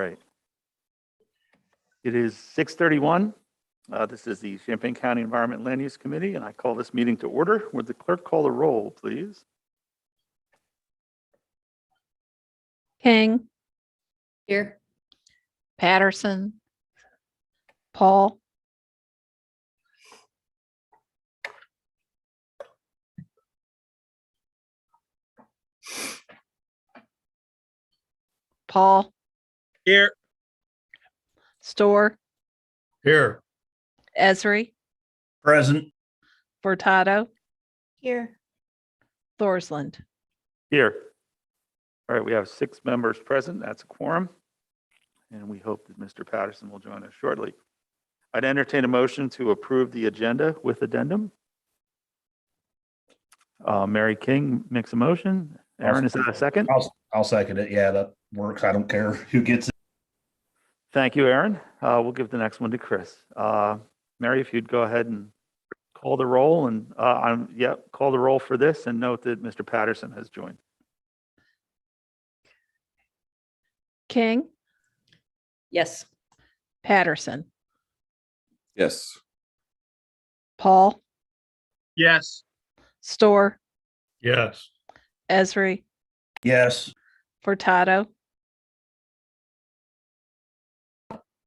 Right. It is 6:31. This is the Champaign County Environment and Land Use Committee, and I call this meeting to order. Would the clerk call the roll, please? King, Here. Patterson, Paul, Paul, Here. Store, Here. Esri, Present. Furtado, Here. Thorsland. Here. All right, we have 6 members present. That's a quorum. And we hope that Mr. Patterson will join us shortly. I'd entertain a motion to approve the agenda with addendum. Mary King makes a motion. Aaron, is that a second? I'll second it. Yeah, that works. I don't care who gets it. Thank you, Aaron. We'll give the next one to Chris. Mary, if you'd go ahead and call the roll and call the roll for this and note that Mr. Patterson has joined. King, Yes. Patterson, Yes. Paul, Yes. Store, Yes. Esri, Yes. Furtado,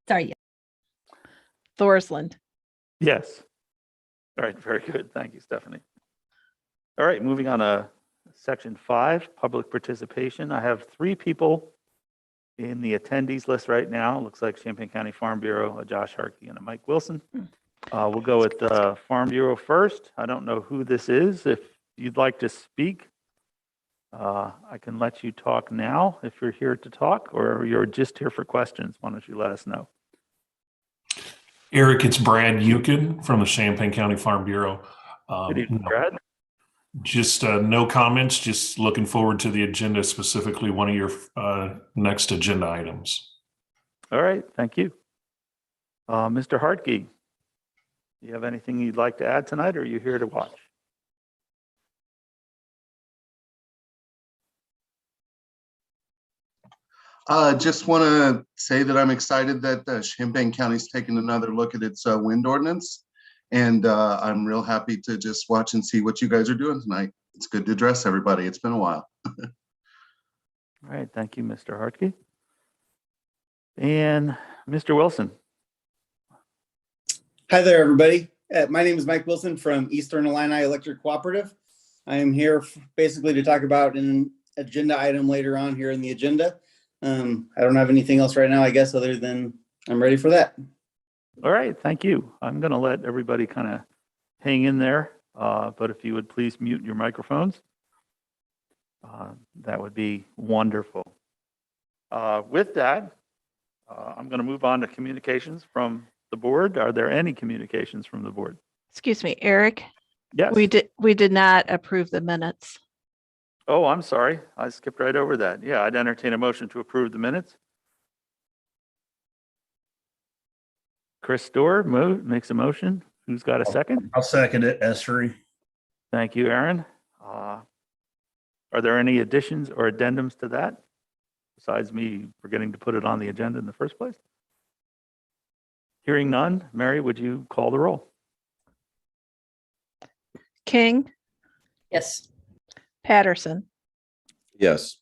Sorry. Thorsland. Yes. All right, very good. Thank you, Stephanie. All right, moving on to section 5, public participation. I have 3 people in the attendees list right now. Looks like Champaign County Farm Bureau, a Josh Harkey and a Mike Wilson. We'll go with the Farm Bureau first. I don't know who this is. If you'd like to speak, I can let you talk now if you're here to talk, or you're just here for questions. Why don't you let us know? Eric, it's Brad Eukin from the Champaign County Farm Bureau. Good evening, Brad. Just no comments, just looking forward to the agenda, specifically one of your next agenda items. All right, thank you. Mr. Hartke, do you have anything you'd like to add tonight, or are you here to watch? Just want to say that I'm excited that Champaign County's taking another look at its wind ordinance. And I'm real happy to just watch and see what you guys are doing tonight. It's good to address everybody. It's been a while. All right, thank you, Mr. Hartke. And Mr. Wilson. Hi there, everybody. My name is Mike Wilson from Eastern Illini Electric Cooperative. I am here basically to talk about an agenda item later on here in the agenda. I don't have anything else right now, I guess, other than I'm ready for that. All right, thank you. I'm going to let everybody kind of hang in there, but if you would please mute your microphones, that would be wonderful. With that, I'm going to move on to communications from the board. Are there any communications from the board? Excuse me, Eric. Yes. We did not approve the minutes. Oh, I'm sorry. I skipped right over that. Yeah, I'd entertain a motion to approve the minutes. Chris Storr makes a motion. Who's got a second? I'll second it. Esri. Thank you, Aaron. Are there any additions or addendums to that besides me forgetting to put it on the agenda in the first place? Hearing none, Mary, would you call the roll? King, Yes. Patterson, Yes.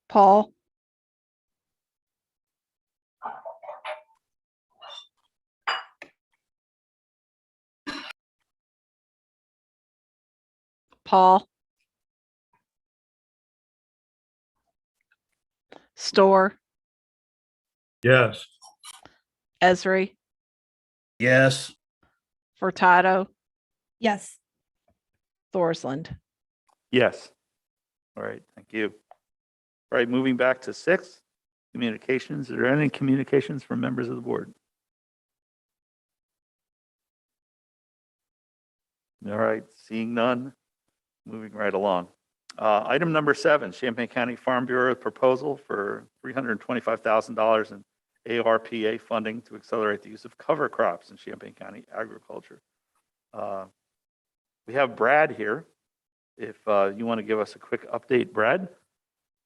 Paul, Paul, Store, Yes. Esri, Yes. Furtado, Yes. Thorsland. Yes. All right, thank you. All right, moving back to 6, communications. Are there any communications from members of the board? All right, seeing none, moving right along. Item number 7, Champaign County Farm Bureau proposal for $325,000 in ARPA funding to accelerate the use of cover crops in Champaign County agriculture. We have Brad here. If you want to give us a quick update, Brad.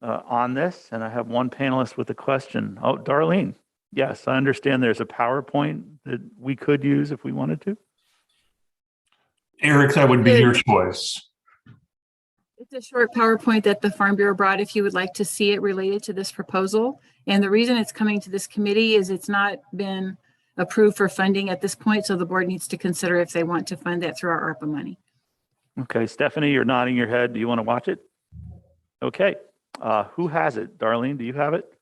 on this, and I have one panelist with a question. Oh, Darlene. Yes, I understand there's a PowerPoint that we could use if we wanted to. Eric, that would be your choice. It's a short PowerPoint that the Farm Bureau brought if you would like to see it related to this proposal. And the reason it's coming to this committee is it's not been approved for funding at this point. So the board needs to consider if they want to fund that through our ARPA money. Okay, Stephanie, you're nodding your head. Do you want to watch it? Okay. Who has it? Darlene, do you have it?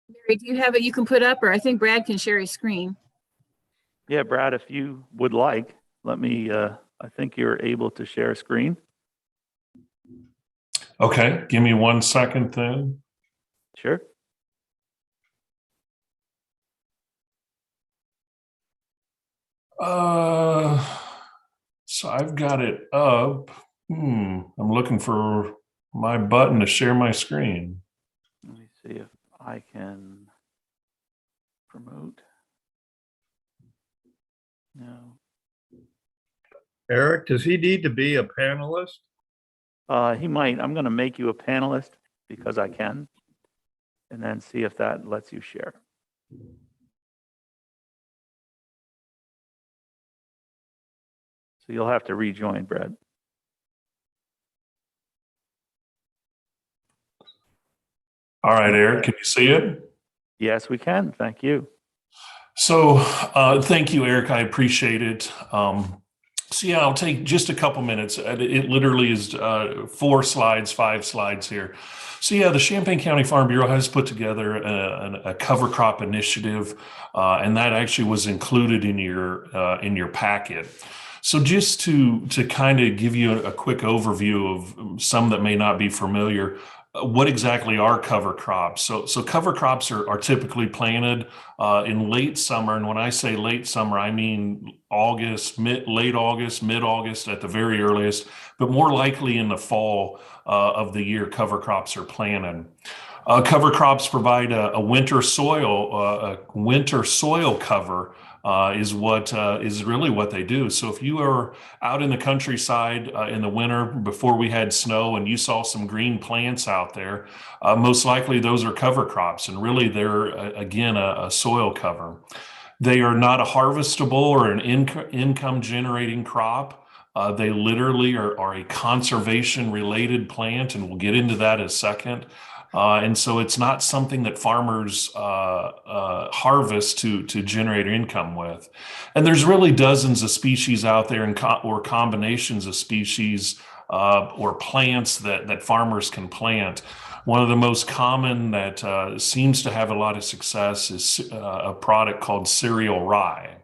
Mary, do you have it you can put up, or I think Brad can share his screen? Yeah, Brad, if you would like, let me, I think you're able to share a screen. Okay, give me 1 second then. Sure. So I've got it up. I'm looking for my button to share my screen. Let me see if I can promote. No. Eric, does he need to be a panelist? He might. I'm going to make you a panelist because I can, and then see if that lets you share. So you'll have to rejoin, Brad. All right, Eric, can you see it? Yes, we can. Thank you. So thank you, Eric. I appreciate it. So yeah, I'll take just a couple minutes. It literally is 4 slides, 5 slides here. So yeah, the Champaign County Farm Bureau has put together a cover crop initiative, and that actually was included in your packet. So just to kind of give you a quick overview of some that may not be familiar, what exactly are cover crops? So cover crops are typically planted in late summer, and when I say late summer, I mean August, late August, mid-August at the very earliest, but more likely in the fall of the year, cover crops are planted. Cover crops provide a winter soil cover. Is really what they do. So if you are out in the countryside in the winter before we had snow and you saw some green plants out there, most likely those are cover crops, and really they're again a soil cover. They are not a harvestable or an income generating crop. They literally are a conservation related plant, and we'll get into that in a second. And so it's not something that farmers harvest to generate income with. And there's really dozens of species out there or combinations of species or plants that farmers can plant. One of the most common that seems to have a lot of success is a product called cereal rye.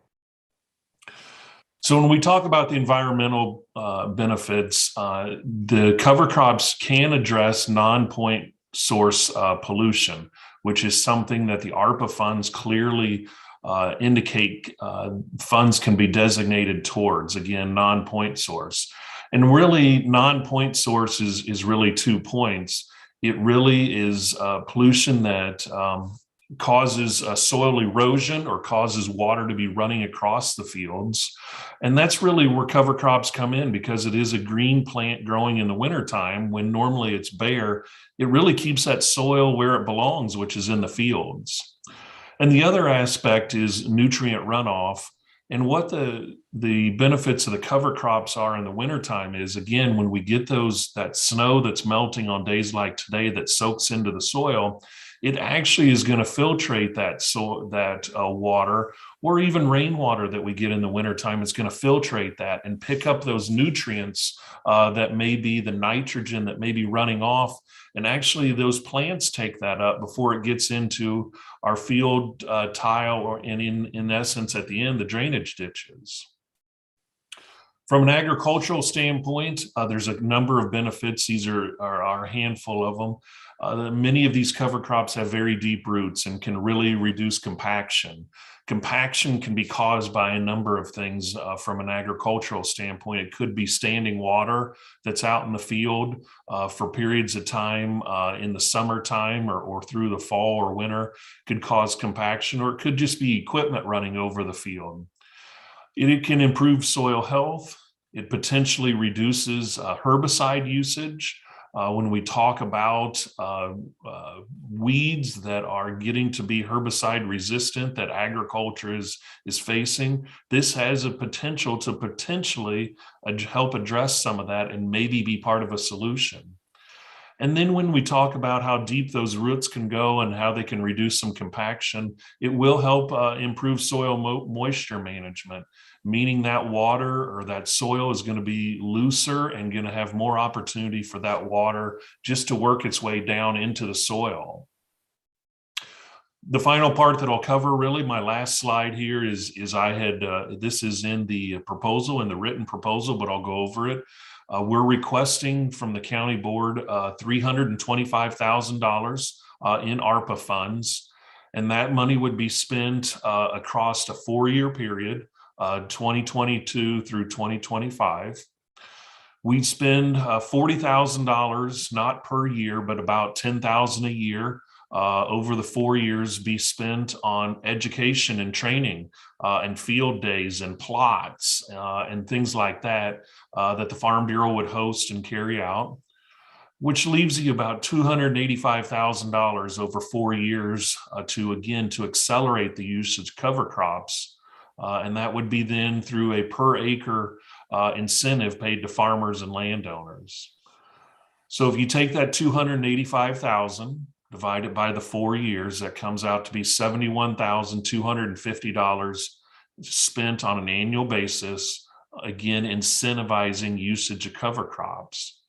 So when we talk about the environmental benefits, the cover crops can address non-point source pollution, which is something that the ARPA funds clearly indicate funds can be designated towards, again, non-point source. And really, non-point source is really 2 points. It really is pollution that causes soil erosion or causes water to be running across the fields. And that's really where cover crops come in, because it is a green plant growing in the wintertime when normally it's bare. It really keeps that soil where it belongs, which is in the fields. And the other aspect is nutrient runoff. And what the benefits of the cover crops are in the wintertime is, again, when we get that snow that's melting on days like today that soaks into the soil, it actually is going to filtrate that water, or even rainwater that we get in the wintertime. It's going to filtrate that and pick up those nutrients that may be the nitrogen that may be running off. And actually those plants take that up before it gets into our field tile, or in essence, at the end, the drainage ditches. From an agricultural standpoint, there's a number of benefits. These are a handful of them. Many of these cover crops have very deep roots and can really reduce compaction. Compaction can be caused by a number of things from an agricultural standpoint. It could be standing water that's out in the field for periods of time in the summertime or through the fall or winter could cause compaction, or it could just be equipment running over the field. It can improve soil health. It potentially reduces herbicide usage. When we talk about weeds that are getting to be herbicide resistant that agriculture is facing, this has a potential to potentially help address some of that and maybe be part of a solution. And then when we talk about how deep those roots can go and how they can reduce some compaction, it will help improve soil moisture management, meaning that water or that soil is going to be looser and going to have more opportunity for that water just to work its way down into the soil. The final part that I'll cover, really, my last slide here is I had, this is in the proposal, in the written proposal, but I'll go over it. We're requesting from the county board $325,000 in ARPA funds, and that money would be spent across a 4-year period, 2022 through 2025. We'd spend $40,000, not per year, but about $10,000 a year over the 4 years, be spent on education and training and field days and plots and things like that that the Farm Bureau would host and carry out, which leaves you about $285,000 over 4 years to accelerate the usage cover crops. And that would be then through a per acre incentive paid to farmers and landowners. So if you take that $285,000 divided by the 4 years, that comes out to be $71,250 spent on an annual basis, again, incentivizing usage of cover crops.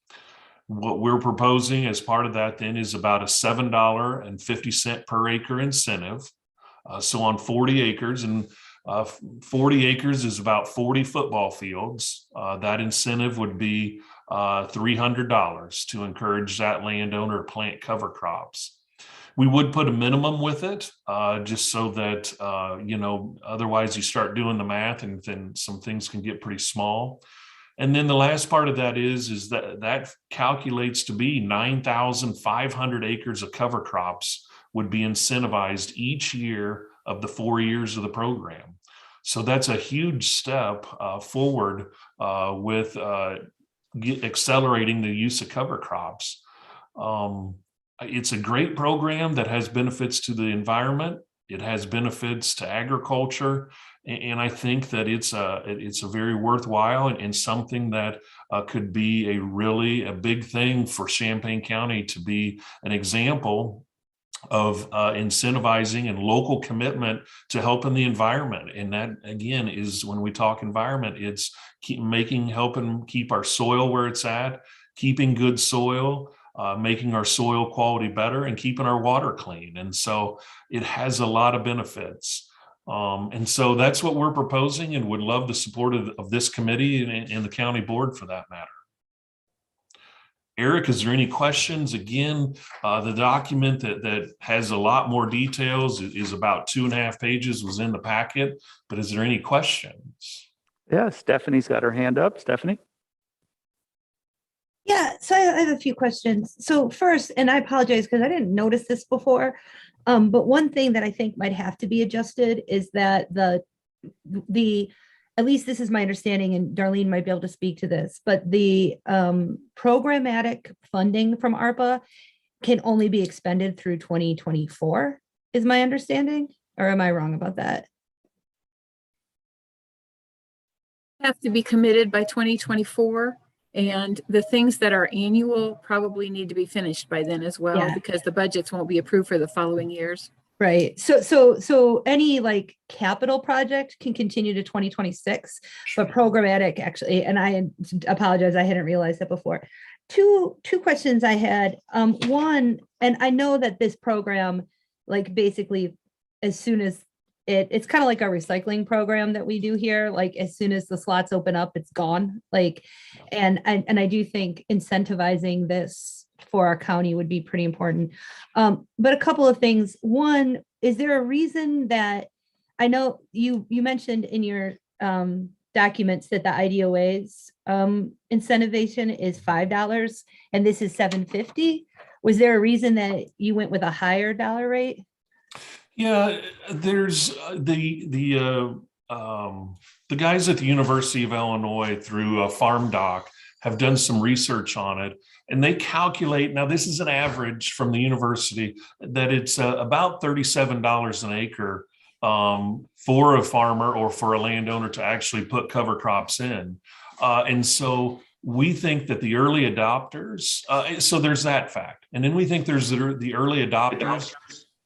What we're proposing as part of that then is about a $7.50 per acre incentive. So on 40 acres, and 40 acres is about 40 football fields, that incentive would be $300 to encourage that landowner to plant cover crops. We would put a minimum with it, just so that, otherwise you start doing the math and then some things can get pretty small. And then the last part of that is that calculates to be 9,500 acres of cover crops would be incentivized each year of the 4 years of the program. So that's a huge step forward with accelerating the use of cover crops. It's a great program that has benefits to the environment. It has benefits to agriculture, and I think that it's a very worthwhile and something that could be a big thing for Champaign County to be an example of incentivizing and local commitment to helping the environment. And that, again, is when we talk environment, it's helping keep our soil where it's at, keeping good soil, making our soil quality better, and keeping our water clean. And so it has a lot of benefits. And so that's what we're proposing, and would love the support of this committee and the county board for that matter. Eric, is there any questions? Again, the document that has a lot more details is about 2.5 pages, was in the packet, but is there any questions? Yeah, Stephanie's got her hand up. Stephanie? Yeah, so I have a few questions. So first, and I apologize because I didn't notice this before, but one thing that I think might have to be adjusted is that the at least this is my understanding, and Darlene might be able to speak to this, but the programmatic funding from ARPA can only be expended through 2024, is my understanding, or am I wrong about that? Have to be committed by 2024. And the things that are annual probably need to be finished by then as well, Yeah. because the budgets won't be approved for the following years. Right. So any like capital project can continue to 2026, but programmatic actually, and I apologize, I hadn't realized that before. Two questions I had. One, and I know that this program, like basically as soon as it's kind of like a recycling program that we do here. Like as soon as the slots open up, it's gone. Like, and I do think incentivizing this for our county would be pretty important. But a couple of things. One, is there a reason that I know you mentioned in your documents that the IDOA's incentivization is $5 and this is $7.50? Was there a reason that you went with a higher dollar rate? Yeah, there's the guys at the University of Illinois through Farm Doc. have done some research on it, and they calculate, now this is an average from the university, that it's about $37 an acre for a farmer or for a landowner to actually put cover crops in. And so we think that the early adopters, so there's that fact. And then we think there's the early adopters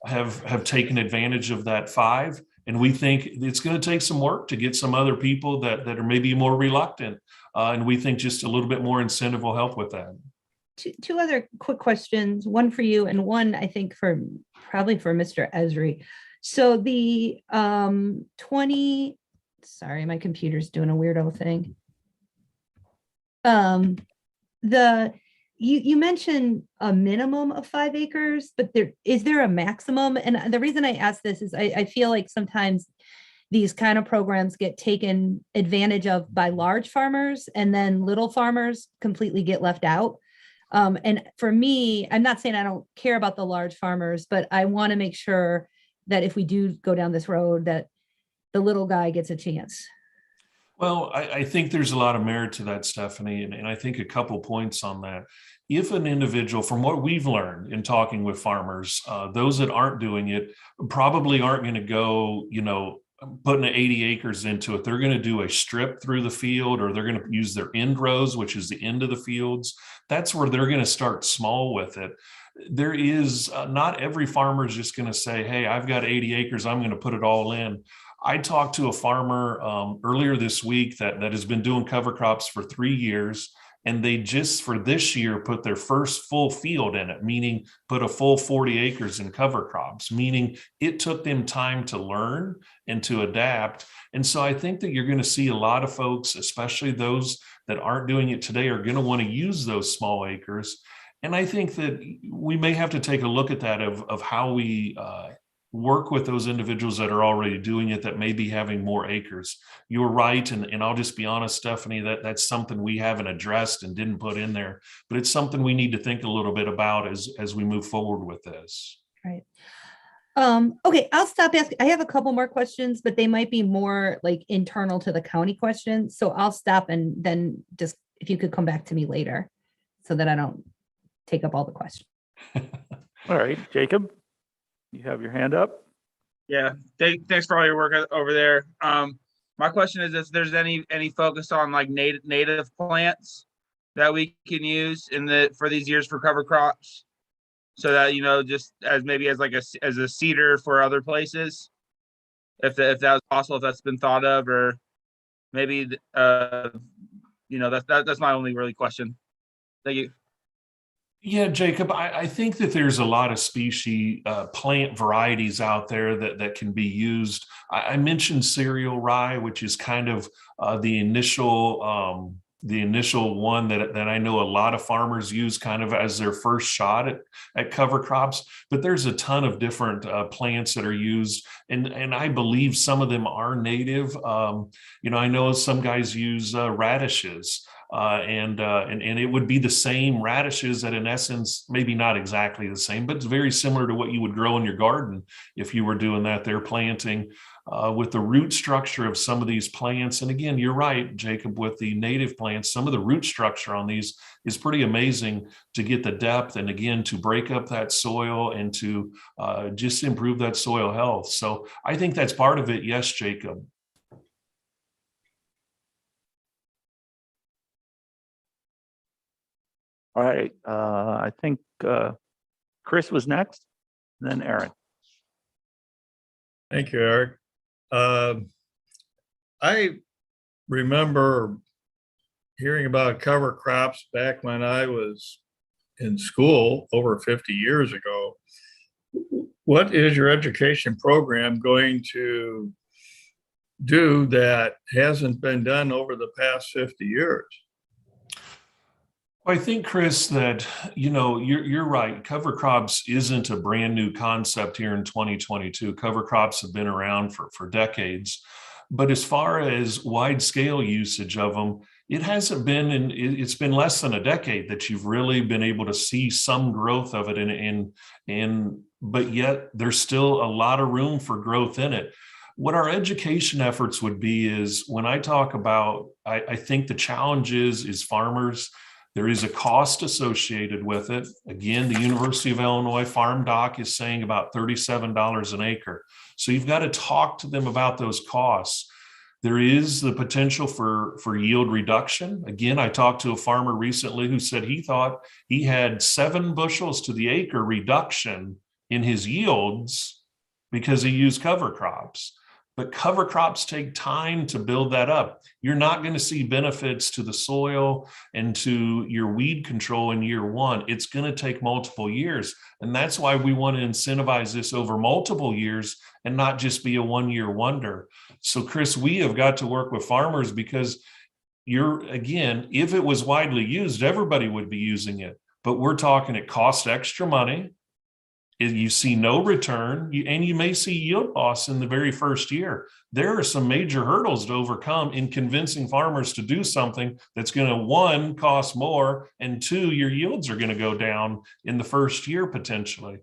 have taken advantage of that 5. And we think it's going to take some work to get some other people that are maybe more reluctant. And we think just a little bit more incentive will help with that. Two other quick questions, one for you and one I think probably for Mr. Esri. So the 20, sorry, my computer's doing a weirdo thing. You mentioned a minimum of 5 acres, but is there a maximum? And the reason I ask this is I feel like sometimes these kind of programs get taken advantage of by large farmers, and then little farmers completely get left out. And for me, I'm not saying I don't care about the large farmers, but I want to make sure that if we do go down this road, that the little guy gets a chance. Well, I think there's a lot of merit to that, Stephanie, and I think a couple points on that. If an individual, from what we've learned in talking with farmers, those that aren't doing it probably aren't going to go, putting 80 acres into it. They're going to do a strip through the field, or they're going to use their end rows, which is the end of the fields. That's where they're going to start small with it. There is not every farmer is just going to say, hey, I've got 80 acres, I'm going to put it all in. I talked to a farmer earlier this week that has been doing cover crops for 3 years, and they just for this year put their first full field in it, meaning put a full 40 acres in cover crops, meaning it took them time to learn and to adapt. And so I think that you're going to see a lot of folks, especially those that aren't doing it today, are going to want to use those small acres. And I think that we may have to take a look at that of how we work with those individuals that are already doing it, that may be having more acres. You're right. And I'll just be honest, Stephanie, that's something we haven't addressed and didn't put in there, but it's something we need to think a little bit about as we move forward with this. Right. Okay, I'll stop asking. I have a couple more questions, but they might be more like internal to the county questions. So I'll stop, and then just if you could come back to me later so that I don't take up all the questions. All right, Jacob, you have your hand up. Yeah, thanks for all your work over there. My question is if there's any focus on like native plants that we can use for these years for cover crops, so that just as maybe as a cedar for other places, if that was possible, if that's been thought of, or maybe that's my only really question. Thank you. Yeah, Jacob, I think that there's a lot of species, plant varieties out there that can be used. I mentioned cereal rye, which is kind of the initial one that I know a lot of farmers use kind of as their first shot at cover crops. But there's a ton of different plants that are used, and I believe some of them are native. I know some guys use radishes. And it would be the same radishes that in essence, maybe not exactly the same, but it's very similar to what you would grow in your garden if you were doing that. They're planting with the root structure of some of these plants. And again, you're right, Jacob, with the native plants, some of the root structure on these is pretty amazing to get the depth, and again, to break up that soil and to just improve that soil health. So I think that's part of it. Yes, Jacob. All right, I think Chris was next, and then Aaron. Thank you, Eric. I remember hearing about cover crops back when I was in school over 50 years ago. What is your education program going to do that hasn't been done over the past 50 years? I think, Chris, that, you're right. Cover crops isn't a brand new concept here in 2022. Cover crops have been around for decades. But as far as wide scale usage of them, it hasn't been, it's been less than a decade that you've really been able to see some growth of it. But yet there's still a lot of room for growth in it. What our education efforts would be is when I talk about, I think the challenge is farmers, there is a cost associated with it. Again, the University of Illinois Farm Doc is saying about $37 an acre. So you've got to talk to them about those costs. There is the potential for yield reduction. Again, I talked to a farmer recently who said he thought he had 7 bushels to the acre reduction in his yields because he used cover crops. But cover crops take time to build that up. You're not going to see benefits to the soil and to your weed control in year 1. It's going to take multiple years. And that's why we want to incentivize this over multiple years and not just be a one-year wonder. So Chris, we have got to work with farmers because again, if it was widely used, everybody would be using it. But we're talking it costs extra money. You see no return, and you may see yield loss in the very first year. There are some major hurdles to overcome in convincing farmers to do something that's going to, 1, cost more, and 2, your yields are going to go down in the first year potentially.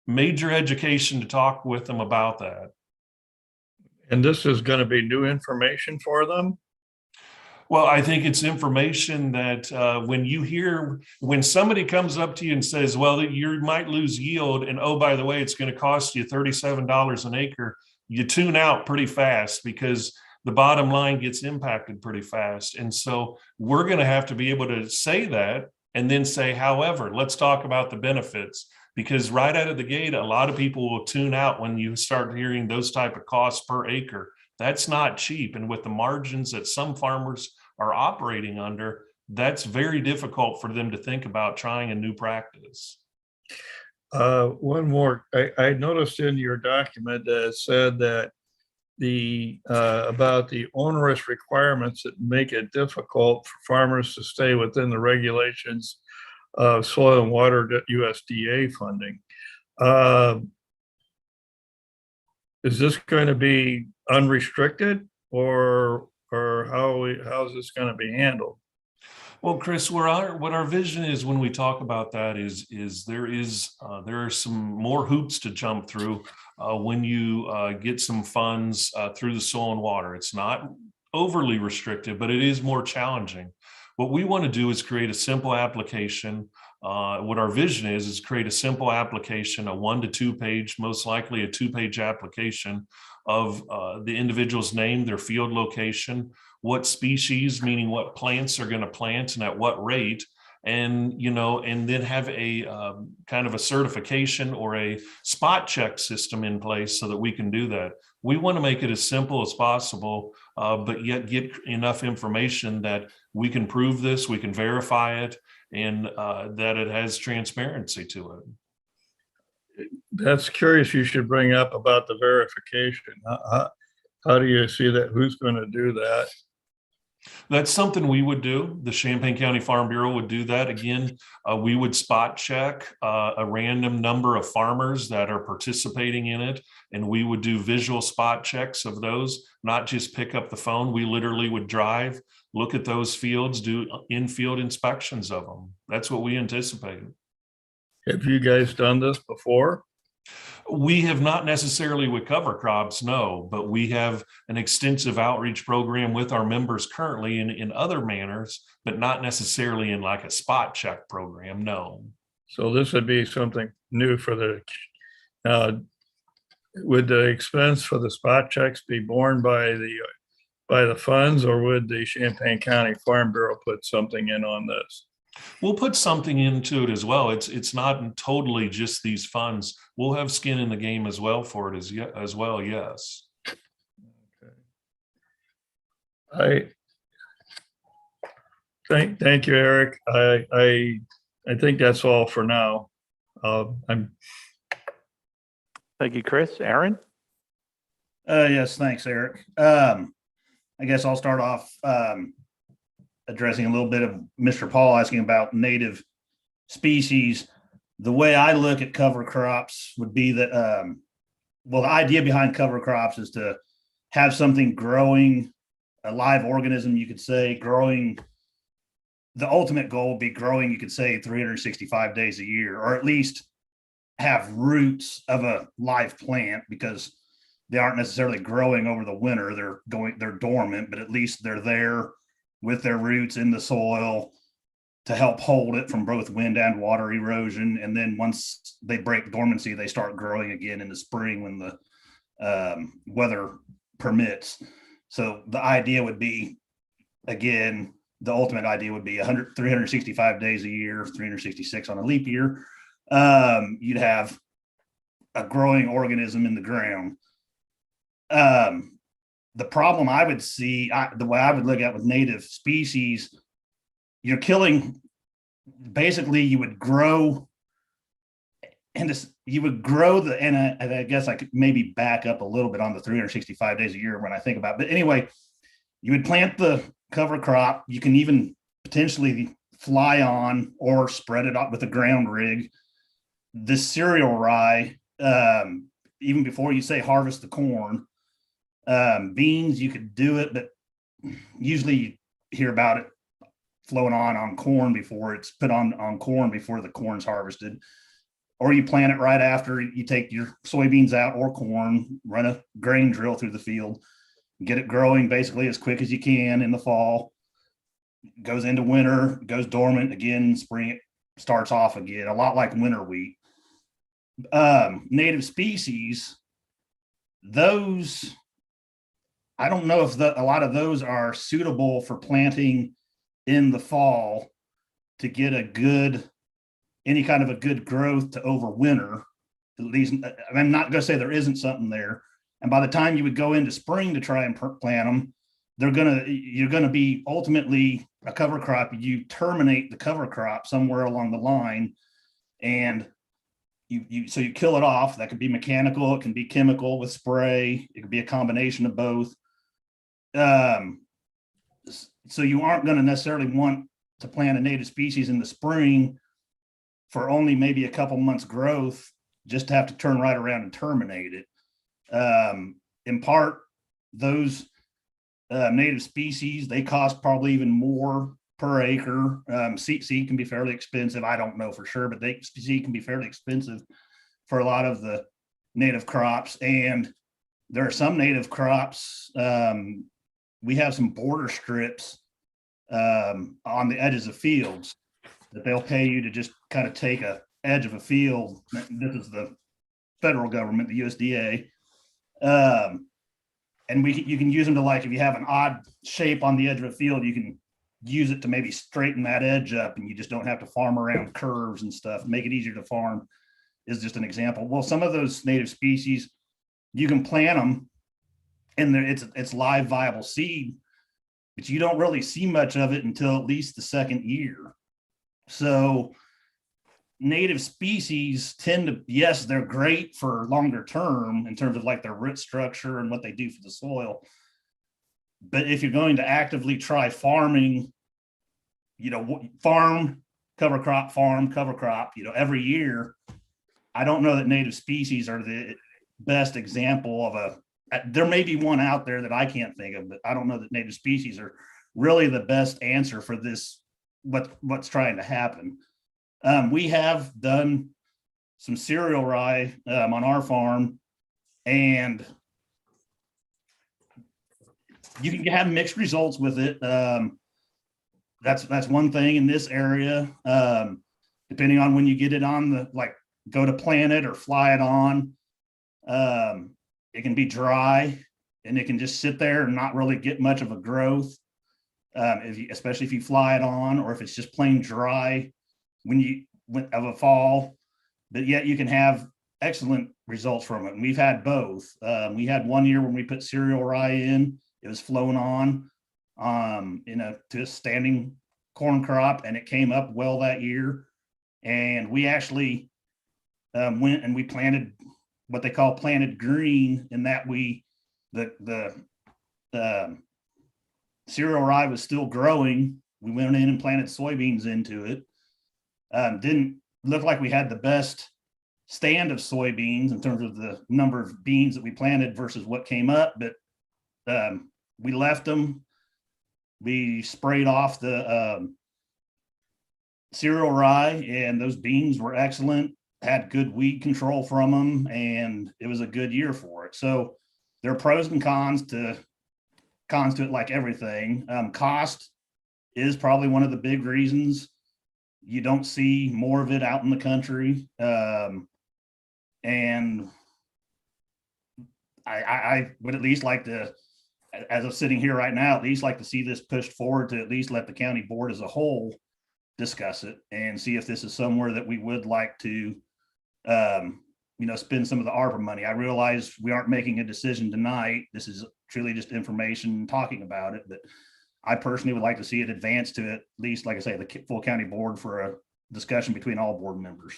Major education to talk with them about that. And this is going to be new information for them? Well, I think it's information that when somebody comes up to you and says, well, you might lose yield, and oh, by the way, it's going to cost you $37 an acre, you tune out pretty fast because the bottom line gets impacted pretty fast. And so we're going to have to be able to say that and then say, however, let's talk about the benefits. Because right out of the gate, a lot of people will tune out when you start hearing those type of costs per acre. That's not cheap. And with the margins that some farmers are operating under, that's very difficult for them to think about trying a new practice. One more, I noticed in your document that it said that about the onerous requirements that make it difficult for farmers to stay within the regulations of soil and water USDA funding. Is this going to be unrestricted, or how is this going to be handled? Well, Chris, what our vision is when we talk about that is there are some more hoops to jump through when you get some funds through the soil and water. It's not overly restrictive, but it is more challenging. What we want to do is create a simple application. What our vision is create a simple application, a 1 to 2 page, most likely a 2-page application of the individual's name, their field location, what species, meaning what plants are going to plant and at what rate, and then have a kind of a certification or a spot check system in place so that we can do that. We want to make it as simple as possible, but yet get enough information that we can prove this, we can verify it, and that it has transparency to it. That's curious. You should bring up about the verification. How do you see that? Who's going to do that? That's something we would do. The Champaign County Farm Bureau would do that. Again, we would spot check a random number of farmers that are participating in it, and we would do visual spot checks of those, not just pick up the phone. We literally would drive, look at those fields, do in-field inspections of them. That's what we anticipate. Have you guys done this before? We have not necessarily with cover crops, no, but we have an extensive outreach program with our members currently in other manners, but not necessarily in like a spot check program, no. So this would be something new for would the expense for the spot checks be borne by the funds, or would the Champaign County Farm Bureau put something in on this? We'll put something into it as well. It's not totally just these funds. We'll have skin in the game as well for it as well. Yes. Okay. Thank you, Eric. I think that's all for now. Thank you, Chris. Aaron? Yes, thanks, Eric. I guess I'll start off addressing a little bit of Mr. Paul asking about native species. The way I look at cover crops would be that, the idea behind cover crops is to have something growing, a live organism, you could say, growing. The ultimate goal would be growing, you could say, 365 days a year, or at least have roots of a live plant, because they aren't necessarily growing over the winter. They're dormant, but at least they're there with their roots in the soil to help hold it from both wind and water erosion. And then once they break dormancy, they start growing again in the spring when the weather permits. So the idea would be, again, the ultimate idea would be 365 days a year, 366 on a leap year. You'd have a growing organism in the ground. The problem I would see, the way I would look at with native species, you're killing, basically you would grow, and I guess I could maybe back up a little bit on the 365 days a year when I think about it. But anyway, you would plant the cover crop. You can even potentially fly on or spread it out with a ground rig. This cereal rye, even before you say harvest the corn, beans, you could do it, but usually you hear about it flowing on corn before it's put on corn before the corn's harvested. Or you plant it right after you take your soybeans out or corn, run a grain drill through the field, get it growing basically as quick as you can in the fall. Goes into winter, goes dormant again, spring it starts off again, a lot like winter wheat. Native species, those, I don't know if a lot of those are suitable for planting in the fall to get any kind of a good growth to overwinter. At least, I'm not going to say there isn't something there. And by the time you would go into spring to try and plant them, you're going to be ultimately a cover crop. You terminate the cover crop somewhere along the line, and so you kill it off. That could be mechanical, it can be chemical with spray, it could be a combination of both. So you aren't going to necessarily want to plant a native species in the spring for only maybe a couple months growth, just to have to turn right around and terminate it. In part, those native species, they cost probably even more per acre. Seed can be fairly expensive. I don't know for sure, but seed can be fairly expensive for a lot of the native crops. And there are some native crops. We have some border strips on the edges of fields that they'll pay you to just kind of take a edge of a field. This is the federal government, the USDA. And you can use them to, like, if you have an odd shape on the edge of a field, you can use it to maybe straighten that edge up, and you just don't have to farm around curves and stuff. Make it easier to farm is just an example. Well, some of those native species, you can plant them, and it's live viable seed, but you don't really see much of it until at least the second year. So native species tend to, yes, they're great for longer term in terms of like their root structure and what they do for the soil. But if you're going to actively try farming, farm cover crop, every year, I don't know that native species are the best example of there may be one out there that I can't think of, but I don't know that native species are really the best answer for this, what's trying to happen. We have done some cereal rye on our farm, and you can have mixed results with it. That's one thing in this area. Depending on when you get it on go to plant it or fly it on, it can be dry and it can just sit there and not really get much of a growth. Especially if you fly it on, or if it's just plain dry of a fall, but yet you can have excellent results from it. And we've had both. We had one year when we put cereal rye in, it was flown on to a standing corn crop, and it came up well that year. And we actually went and we planted what they call planted green, in that the cereal rye was still growing. We went in and planted soybeans into it. Didn't look like we had the best stand of soybeans in terms of the number of beans that we planted versus what came up, but we left them. We sprayed off the cereal rye, and those beans were excellent, had good weed control from them, and it was a good year for it. So there are pros and cons to it, like everything. Cost is probably one of the big reasons you don't see more of it out in the country. And I would at least like to, as I'm sitting here right now, at least like to see this pushed forward to at least let the county board as a whole discuss it and see if this is somewhere that we would like to, spend some of the ARPA money. I realize we aren't making a decision tonight. This is truly just information talking about it, but I personally would like to see it advance to at least, like I say, the full county board for a discussion between all board members.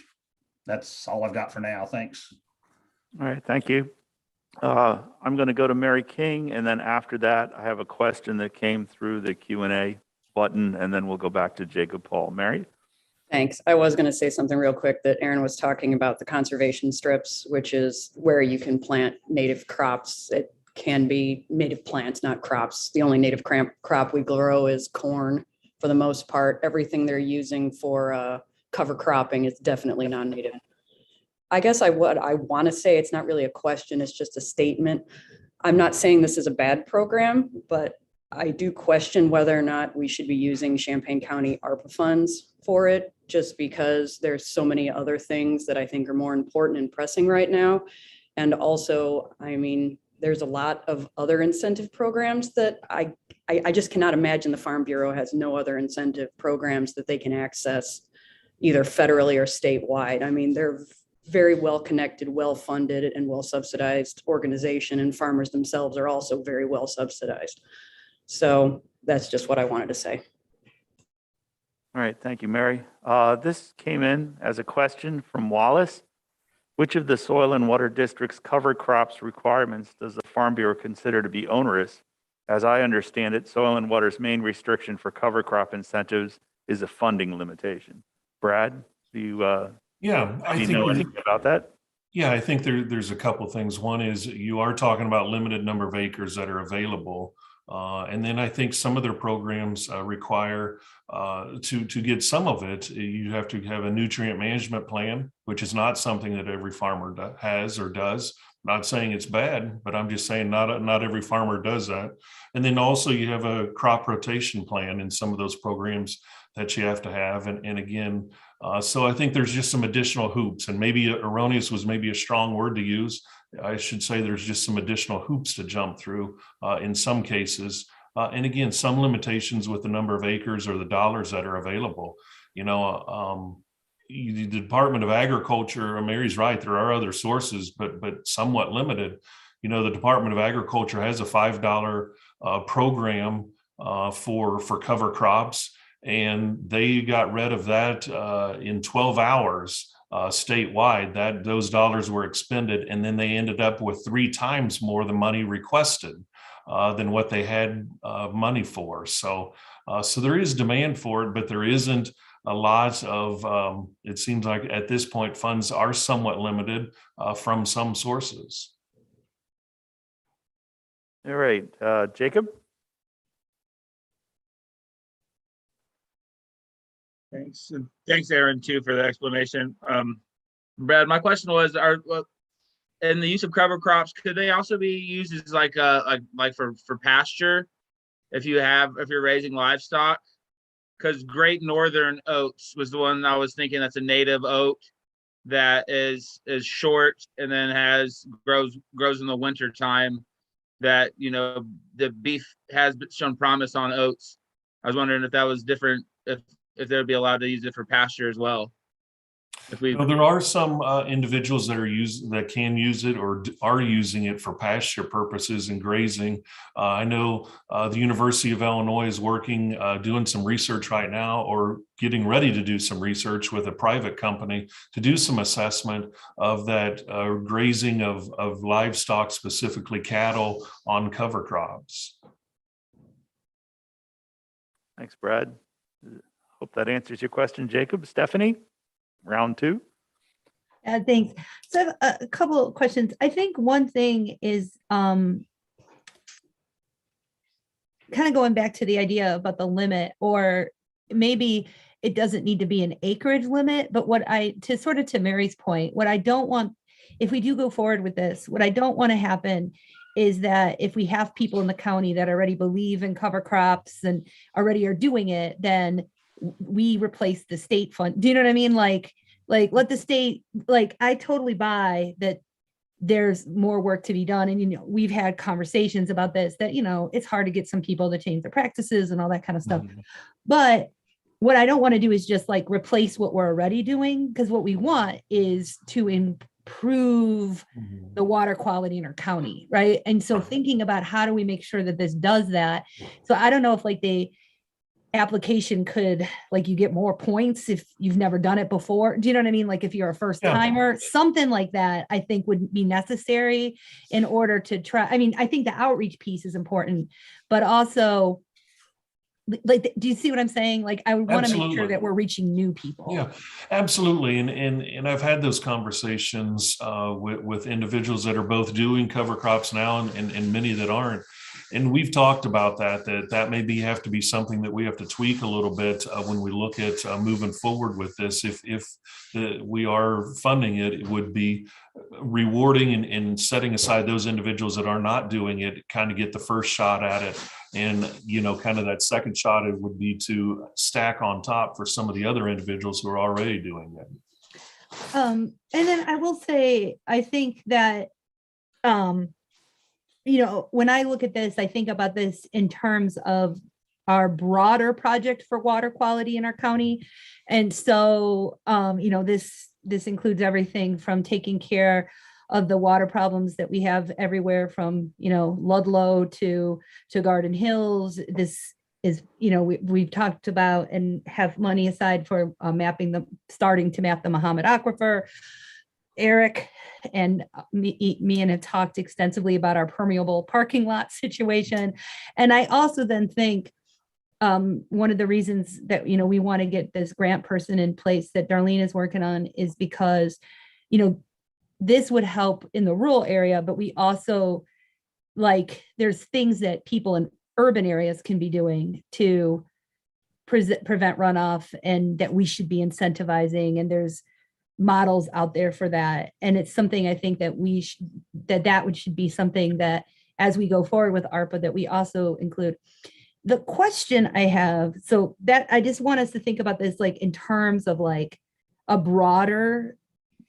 That's all I've got for now. Thanks. All right, thank you. I'm going to go to Mary King, and then after that, I have a question that came through the Q&A button, and then we'll go back to Jacob Paul. Mary? Thanks. I was going to say something real quick that Aaron was talking about the conservation strips, which is where you can plant native crops. It can be native plants, not crops. The only native crop we grow is corn for the most part. Everything they're using for cover cropping is definitely non-native. I guess what I want to say, it's not really a question, it's just a statement. I'm not saying this is a bad program, but I do question whether or not we should be using Champaign County ARPA funds for it, just because there's so many other things that I think are more important and pressing right now. And also, I mean, there's a lot of other incentive programs that I just cannot imagine the Farm Bureau has no other incentive programs that they can access either federally or statewide. I mean, they're very well-connected, well-funded, and well-subsidized organization, and farmers themselves are also very well subsidized. So that's just what I wanted to say. All right, thank you, Mary. This came in as a question from Wallace. Which of the soil and water district's cover crops requirements does the Farm Bureau consider to be onerous? As I understand it, soil and water's main restriction for cover crop incentives is a funding limitation. Brad, do you know anything about that? Yeah, I think there's a couple things. One is you are talking about limited number of acres that are available. And then I think some of their programs require to get some of it, you have to have a nutrient management plan, which is not something that every farmer has or does. I'm not saying it's bad, but I'm just saying not every farmer does that. And then also you have a crop rotation plan in some of those programs that you have to have. And again, so I think there's just some additional hoops, and maybe erroneous was maybe a strong word to use. I should say there's just some additional hoops to jump through in some cases. And again, some limitations with the number of acres or the dollars that are available. The Department of Agriculture, Mary's right, there are other sources, but somewhat limited. The Department of Agriculture has a $5 program for cover crops, and they got rid of that in 12 hours. Statewide, that those dollars were expended, and then they ended up with 3 times more the money requested than what they had money for. So there is demand for it, but there isn't a lot of. It seems like at this point funds are somewhat limited from some sources. All right, Jacob. Thanks. And thanks, Aaron, too, for the explanation. Brad, my question was, in the use of cover crops, could they also be used as like for pasture if you're raising livestock? Because Great Northern Oats was the one I was thinking that's a native oat that is short and then grows in the winter time, that the beef has shown promise on oats. I was wondering if that was different, if they would be allowed to use it for pasture as well. There are some individuals that can use it or are using it for pasture purposes and grazing. I know the University of Illinois is working, doing some research right now, or getting ready to do some research with a private company to do some assessment of that grazing of livestock, specifically cattle, on cover crops. Thanks, Brad. Hope that answers your question, Jacob. Stephanie, round 2. Thanks. So I have a couple of questions. I think one thing is kind of going back to the idea about the limit, or maybe it doesn't need to be an acreage limit, but to Mary's point, what I don't want, if we do go forward with this, what I don't want to happen is that if we have people in the county that already believe in cover crops and already are doing it, then we replace the state fund. Do you know what I mean? Like let the state, like, I totally buy that there's more work to be done. And, we've had conversations about this, that, it's hard to get some people to change their practices and all that kind of stuff. But what I don't want to do is just like replace what we're already doing, because what we want is to improve the water quality in our county, right? And so thinking about how do we make sure that this does that. So I don't know if like the application could, like, you get more points if you've never done it before. Do you know what I mean? Like if you're a first timer, something like that, I think would be necessary in order to try. I mean, I think the outreach piece is important, but also, like, do you see what I'm saying? Like, I want to make sure that we're reaching new people. Yeah, absolutely. And I've had those conversations with individuals that are both doing cover crops now and many that aren't. And we've talked about that maybe have to be something that we have to tweak a little bit when we look at moving forward with this. If we are funding it, it would be rewarding and setting aside those individuals that are not doing it, kind of get the first shot at it. And, kind of that second shot, it would be to stack on top for some of the other individuals who are already doing it. And then I will say, I think that, when I look at this, I think about this in terms of our broader project for water quality in our county. And so, this includes everything from taking care of the water problems that we have everywhere from, Ludlow to Garden Hills. This is, we've talked about and have money aside for starting to map the Muhammad Aquifer. Eric and me and have talked extensively about our permeable parking lot situation. And I also then think one of the reasons that, we want to get this grant person in place that Darlene is working on is because, this would help in the rural area, but we also, like, there's things that people in urban areas can be doing to prevent runoff, and that we should be incentivizing. And there's models out there for that. And it's something I think that should be something that, as we go forward with ARPA, that we also include. The question I have, so that I just want us to think about this, like, in terms of like a broader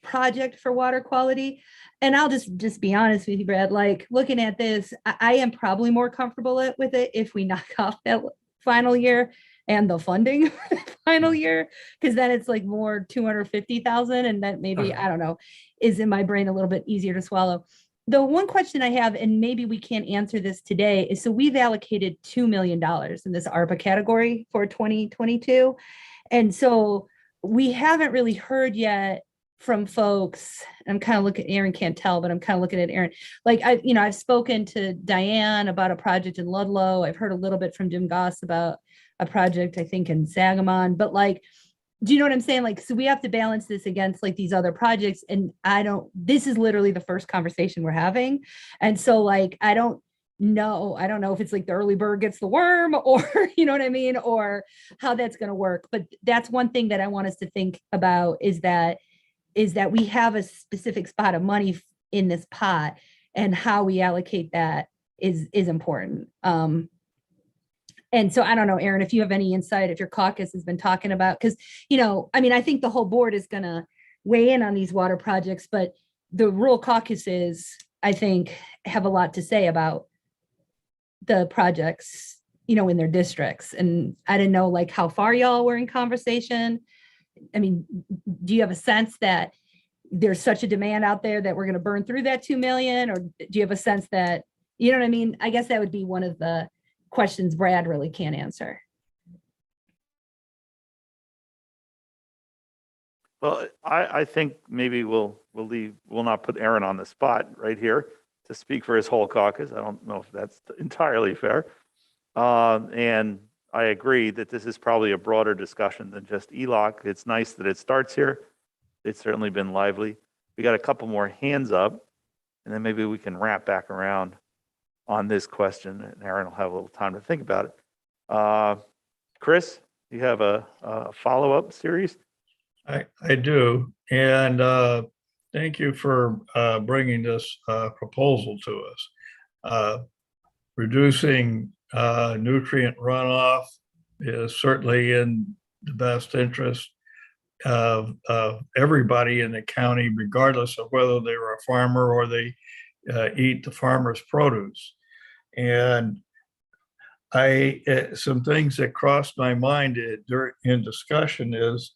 project for water quality. And I'll just be honest with you, Brad, like, looking at this, I am probably more comfortable with it if we knock off that final year and the funding for the final year, because then it's like more 250,000, and that maybe, I don't know, is in my brain a little bit easier to swallow. The one question I have, and maybe we can't answer this today, is, so we've allocated $2 million in this ARPA category for 2022. And so we haven't really heard yet from folks. I'm kind of looking, Aaron can't tell, but I'm kind of looking at Aaron. Like, I've spoken to Diane about a project in Ludlow. I've heard a little bit from Jim Goss about a project, I think, in Sangamon, but like, do you know what I'm saying? Like, so we have to balance this against like these other projects. And this is literally the first conversation we're having. And so like, I don't know if it's like the early bird gets the worm, or, you know what I mean? Or how that's going to work. But that's one thing that I want us to think about, is that we have a specific spot of money in this pot, and how we allocate that is important. And so I don't know, Aaron, if you have any insight, if your caucus has been talking about, because, I think the whole board is going to weigh in on these water projects, but the rural caucuses, I think, have a lot to say about the projects, in their districts. And I didn't know like how far y'all were in conversation. I mean, do you have a sense that there's such a demand out there that we're going to burn through that 2 million? Or do you have a sense that, you know what I mean? I guess that would be one of the questions Brad really can't answer. Well, I think maybe we'll not put Aaron on the spot right here to speak for his whole caucus. I don't know if that's entirely fair. And I agree that this is probably a broader discussion than just ELOC. It's nice that it starts here. It's certainly been lively. We got a couple more hands up, and then maybe we can wrap back around on this question, and Aaron will have a little time to think about it. Chris, you have a follow-up series? I do. And thank you for bringing this proposal to us. Reducing nutrient runoff is certainly in the best interest of everybody in the county, regardless of whether they were a farmer or they eat the farmer's produce. And some things that crossed my mind in discussion is,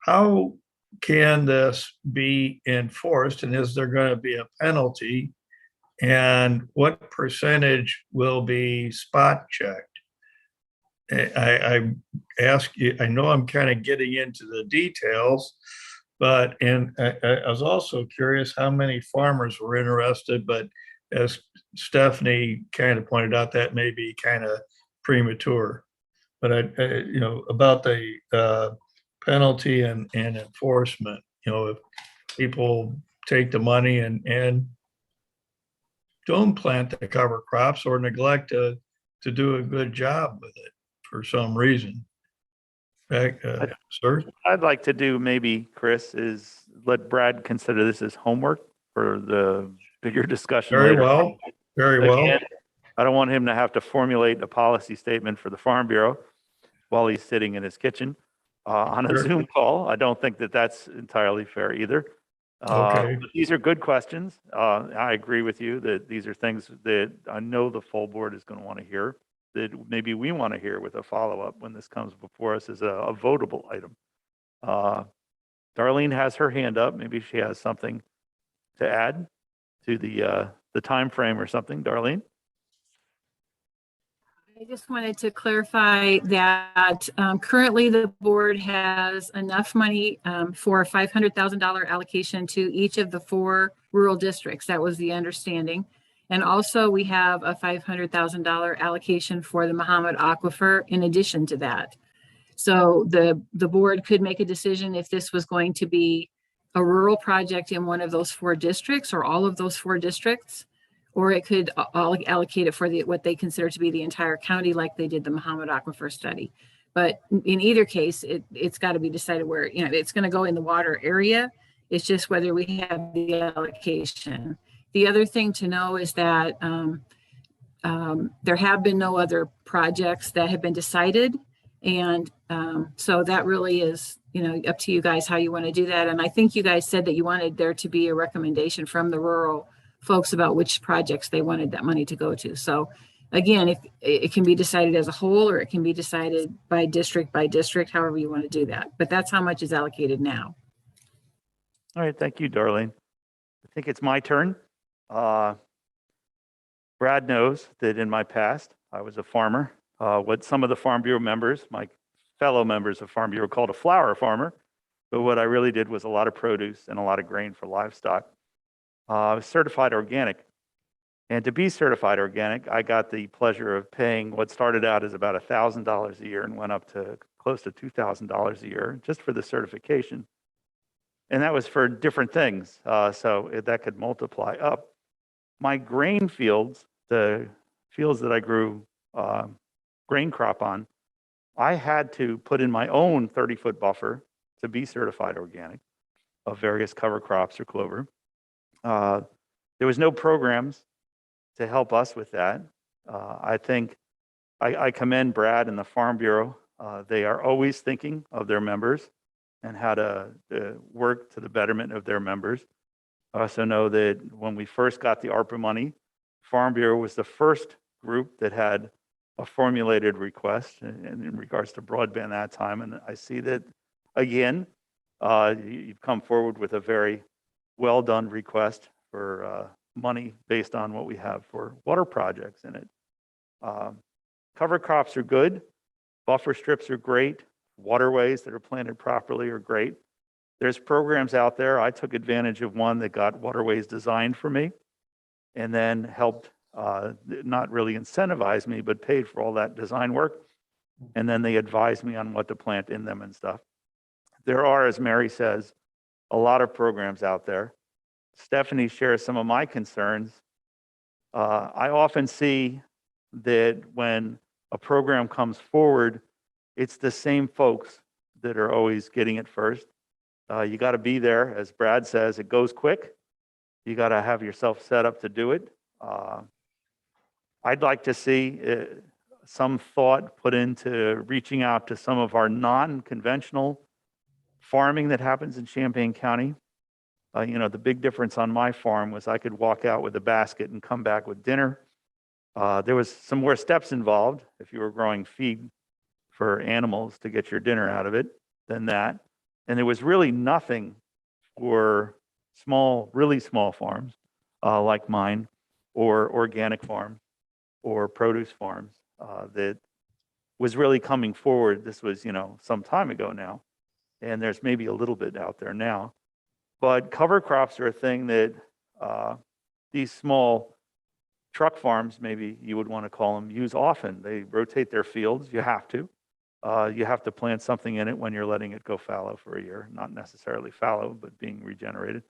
how can this be enforced, and is there going to be a penalty, and what percentage will be spot checked? I ask you, I know I'm kind of getting into the details, but I was also curious how many farmers were interested, but as Stephanie kind of pointed out, that may be kind of premature. But about the penalty and enforcement, if people take the money and don't plant the cover crops or neglect to do a good job with it for some reason. Sir? I'd like to do maybe, Chris, is let Brad consider this as homework for the bigger discussion Very later. well. Very well. Again, I don't want him to have to formulate a policy statement for the Farm Bureau while he's sitting in his kitchen on a Sure. Zoom call. I don't think that that's entirely fair either. Okay. But these are good questions. I agree with you that these are things that I know the full board is going to want to hear, that maybe we want to hear with a follow-up when this comes before us as a votable item. Darlene has her hand up. Maybe she has something to add to the time frame or something. Darlene? I just wanted to clarify that currently the board has enough money for a $500,000 allocation to each of the 4 rural districts. That was the understanding. And also we have a $500,000 allocation for the Muhammad Aquifer in addition to that. So the board could make a decision if this was going to be a rural project in one of those 4 districts or all of those 4 districts, or it could allocate it for what they consider to be the entire county, like they did the Muhammad Aquifer study. But in either case, it's got to be decided where, it's going to go in the water area. It's just whether we have the allocation. The other thing to know is that there have been no other projects that have been decided. And so that really is, up to you guys how you want to do that. And I think you guys said that you wanted there to be a recommendation from the rural folks about which projects they wanted that money to go to. So again, if it can be decided as a whole, or it can be decided by district, however you want to do that. But that's how much is allocated now. All right, thank you, Darlene. I think it's my turn. Brad knows that in my past, I was a farmer. What some of the Farm Bureau members, my fellow members of Farm Bureau, called a flower farmer. But what I really did was a lot of produce and a lot of grain for livestock. I was certified organic. And to be certified organic, I got the pleasure of paying what started out as about $1,000 a year and went up to close to $2,000 a year just for the certification. And that was for different things. So that could multiply up. My grain fields, the fields that I grew grain crop on, I had to put in my own 30-foot buffer to be certified organic of various cover crops or clover. There was no programs to help us with that. I think I commend Brad and the Farm Bureau. They are always thinking of their members and how to work to the betterment of their members. I also know that when we first got the ARPA money, Farm Bureau was the first group that had a formulated request in regards to broadband that time. And I see that, again, you've come forward with a very well done request for money based on what we have for water projects in it. Cover crops are good. Buffer strips are great. Waterways that are planted properly are great. There's programs out there. I took advantage of one that got waterways designed for me and then helped not really incentivize me, but paid for all that design work. And then they advised me on what to plant in them and stuff. There are, as Mary says, a lot of programs out there. Stephanie shares some of my concerns. I often see that when a program comes forward, it's the same folks that are always getting it first. You got to be there. As Brad says, it goes quick. You got to have yourself set up to do it. I'd like to see some thought put into reaching out to some of our non-conventional farming that happens in Champaign County. The big difference on my farm was I could walk out with a basket and come back with dinner. There was some more steps involved if you were growing feed for animals to get your dinner out of it than that. And there was really nothing for small, really small farms like mine, or organic farms, or produce farms that was really coming forward. This was, some time ago now, and there's maybe a little bit out there now. But cover crops are a thing that these small truck farms, maybe you would want to call them, use often. They rotate their fields. You have to. You have to plant something in it when you're letting it go fallow for a year. Not necessarily fallow, but being regenerated.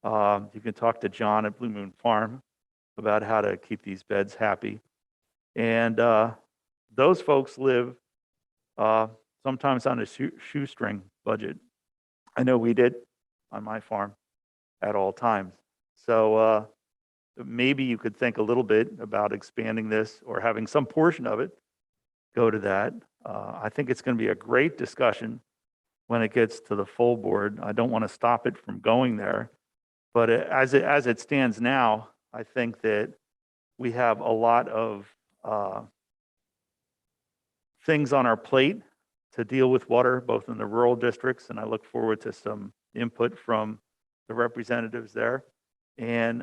You can talk to John at Blue Moon Farm about how to keep these beds happy. And those folks live sometimes on a shoestring budget. I know we did on my farm at all times. So maybe you could think a little bit about expanding this or having some portion of it go to that. I think it's going to be a great discussion when it gets to the full board. I don't want to stop it from going there. But as it stands now, I think that we have a lot of things on our plate to deal with water, both in the rural districts, and I look forward to some input from the representatives there, and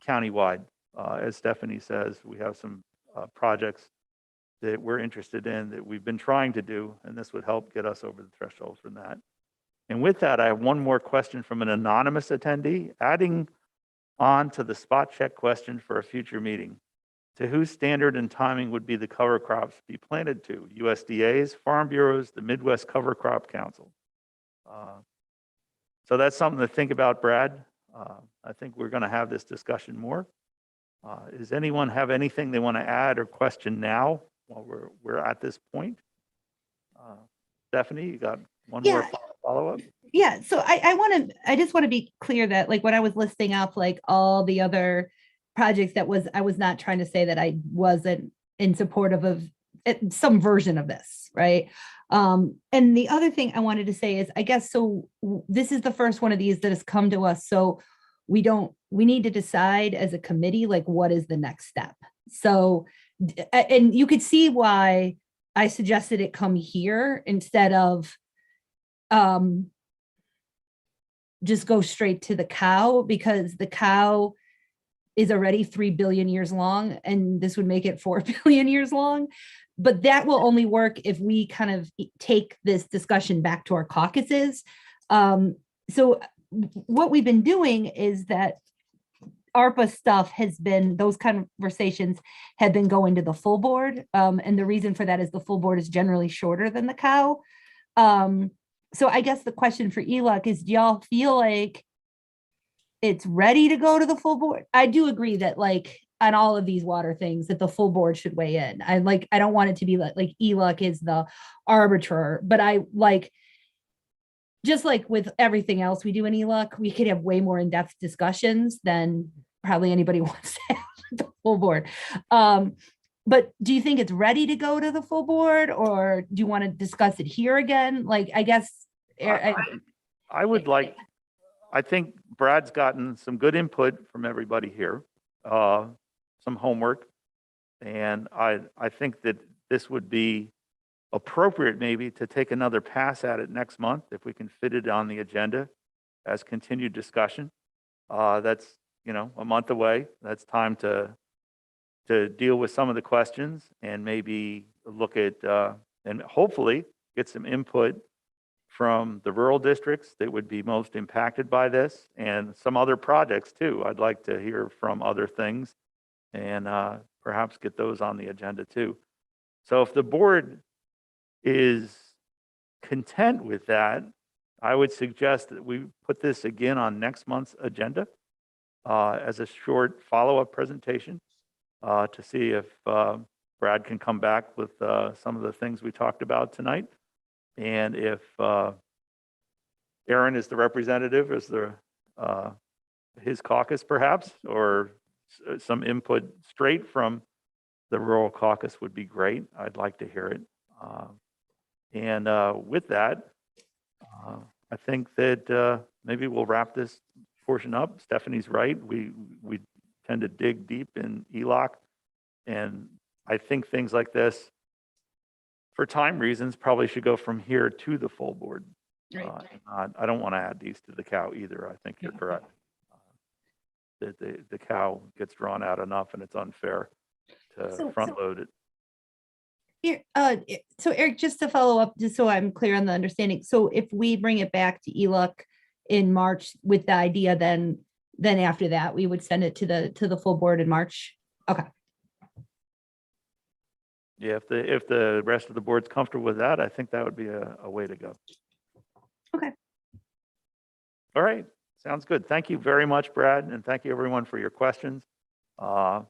countywide. As Stephanie says, we have some projects that we're interested in that we've been trying to do, and this would help get us over the threshold from that. And with that, I have one more question from an anonymous attendee, adding on to the spot check question for a future meeting. To whose standard and timing would be the cover crops be planted to? USDA's, Farm Bureau's, the Midwest Cover Crop Council? So that's something to think about, Brad. I think we're going to have this discussion more. Does anyone have anything they want to add or question now while we're at this point? Stephanie, you got one more follow-up? Yeah, so I just want to be clear that like when I was listing off like all the other projects I was not trying to say that I wasn't in support of some version of this, right? And the other thing I wanted to say is, I guess, so this is the first one of these that has come to us. So we need to decide as a committee, like what is the next step? So, and you could see why I suggested it come here instead of just go straight to the cow, because the cow is already 3 billion years long, and this would make it 4 billion years long. But that will only work if we kind of take this discussion back to our caucuses. So what we've been doing is that ARPA stuff has been, those conversations have been going to the full board. And the reason for that is the full board is generally shorter than the cow. So I guess the question for ELUC is, do y'all feel like it's ready to go to the full board? I do agree that like on all of these water things that the full board should weigh in. I don't want it to be like ELUC is the arbiter, but I like, just like with everything else we do in ELUC, we could have way more in-depth discussions than probably anybody wants to have at the full board. But do you think it's ready to go to the full board, or do you want to discuss it here again? Like, I guess. I think Brad's gotten some good input from everybody here, some homework. And I think that this would be appropriate maybe to take another pass at it next month if we can fit it on the agenda as continued discussion. That's, a month away. That's time to deal with some of the questions and maybe look at and hopefully get some input from the rural districts that would be most impacted by this, and some other projects too. I'd like to hear from other things and perhaps get those on the agenda too. So if the board is content with that, I would suggest that we put this again on next month's agenda as a short follow-up presentation to see if Brad can come back with some of the things we talked about tonight. And if Aaron is the representative, is his caucus perhaps, or some input straight from the rural caucus would be great. I'd like to hear it. And with that, I think that maybe we'll wrap this portion up. Stephanie's right. We tend to dig deep in ELOC. And I think things like this, for time reasons, probably should go from here to the full board. I don't want to add these to the cow either. I think you're correct. The cow gets drawn out enough and it's unfair to front load it. So Eric, just to follow up, just so I'm clear on the understanding. So if we bring it back to ELUC in March with the idea, then after that, we would send it to the full board in March. Okay. Yeah, if the rest of the board's comfortable with that, I think that would be a way to go. Okay. All right. Sounds good. Thank you very much, Brad. And thank you everyone for your questions. And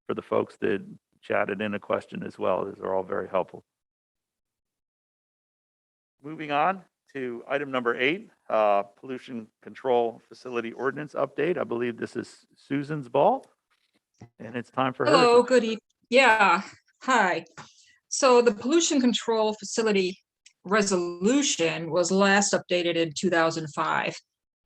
for the folks that chatted in a question as well. These are all very helpful. Moving on to item number 8, pollution control facility ordinance update. I believe this is Susan's ball and it's time for her. Hello, good evening. Yeah, hi. So the pollution control facility resolution was last updated in 2005.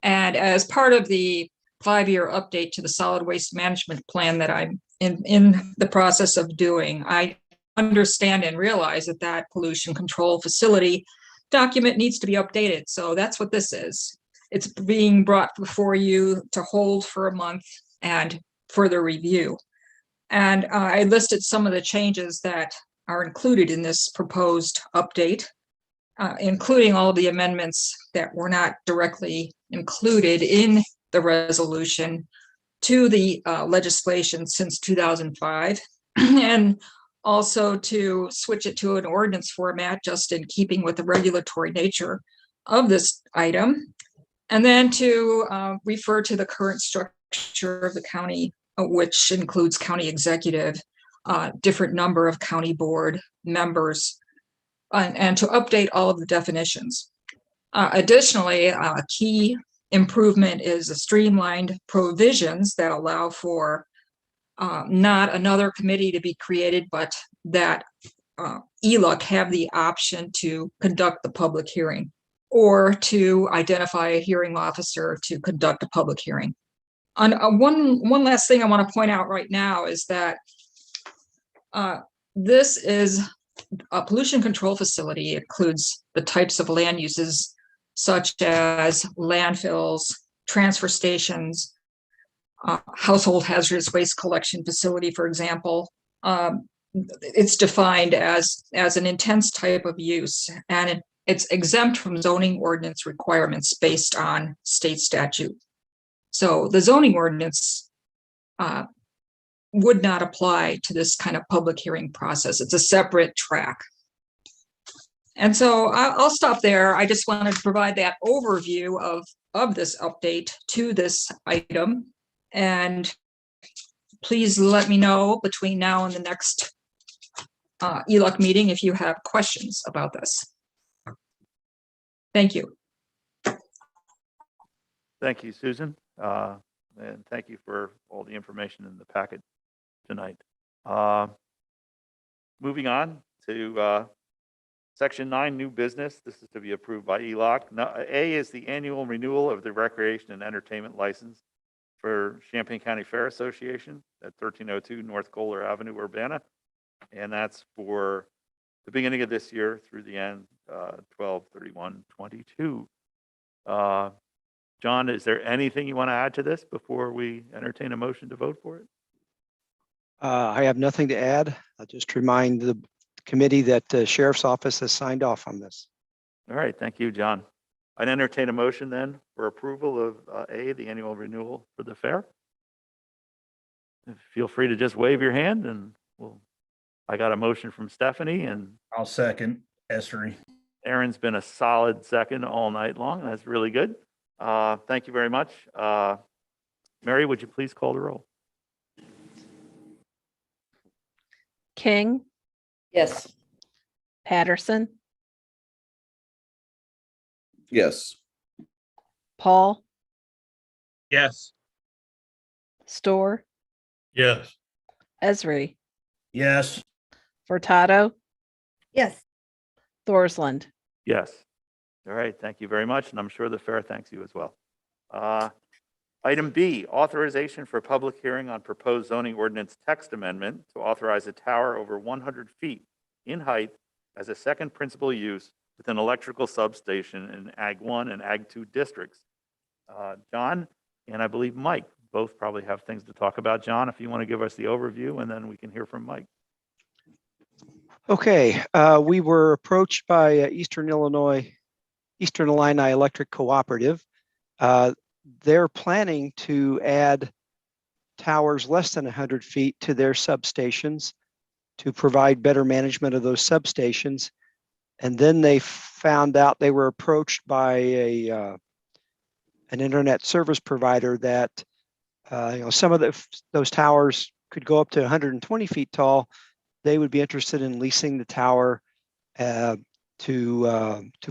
And as part of the 5-year update to the solid waste management plan that I'm in the process of doing, I understand and realize that that pollution control facility document needs to be updated. So that's what this is. It's being brought before you to hold for a month and further review. And I listed some of the changes that are included in this proposed update, including all of the amendments that were not directly included in the resolution to the legislation since 2005, and also to switch it to an ordinance format just in keeping with the regulatory nature of this item, and then to refer to the current structure of the county, which includes county executive, different number of county board members, and to update all of the definitions. Additionally, a key improvement is the streamlined provisions that allow for not another committee to be created, but that ELUC have the option to conduct the public hearing or to identify a hearing officer to conduct a public hearing. And one last thing I want to point out right now is that this is a pollution control facility. It includes the types of land uses such as landfills, transfer stations, household hazardous waste collection facility, for example. It's defined as an intense type of use, and it's exempt from zoning ordinance requirements based on state statute. So the zoning ordinance would not apply to this kind of public hearing process. It's a separate track. And so I'll stop there. I just wanted to provide that overview of this update to this item. And please let me know between now and the next ELUC meeting if you have questions about this. Thank you. Thank you, Susan. And thank you for all the information in the packet tonight. Moving on to Section 9, new business. This is to be approved by ELOC. Now, A is the annual renewal of the recreation and entertainment license for Champaign County Fair Association at 1302 North Kohler Avenue, Urbana. And that's for the beginning of this year through the end, 12/31/22. John, is there anything you want to add to this before we entertain a motion to vote for it? I have nothing to add. I'll just remind the committee that the sheriff's office has signed off on this. All right, thank you, John. I'd entertain a motion then for approval of A, the annual renewal for the fair. Feel free to just wave your hand and I got a motion from Stephanie and I'll second Essery. Aaron's been a solid second all night long. That's really good. Thank you very much. Mary, would you please call the roll? King, Yes. Patterson, Yes. Paul, Yes. Store, Yes. Esri, Yes. Furtado, Yes. Thorsland. Yes. All right, thank you very much, and I'm sure the fair thanks you as well. Item B, authorization for public hearing on proposed zoning ordinance text amendment to authorize a tower over 100 feet in height as a second principal use with an electrical substation in Ag 1 and Ag 2 districts. John and I believe Mike both probably have things to talk about. John, if you want to give us the overview, and then we can hear from Mike. Okay, we were approached by Eastern Illinois Electric Cooperative. They're planning to add towers less than 100 feet to their substations to provide better management of those substations. And then they found out they were approached by an internet service provider that some of those towers could go up to 120 feet tall. They would be interested in leasing the tower to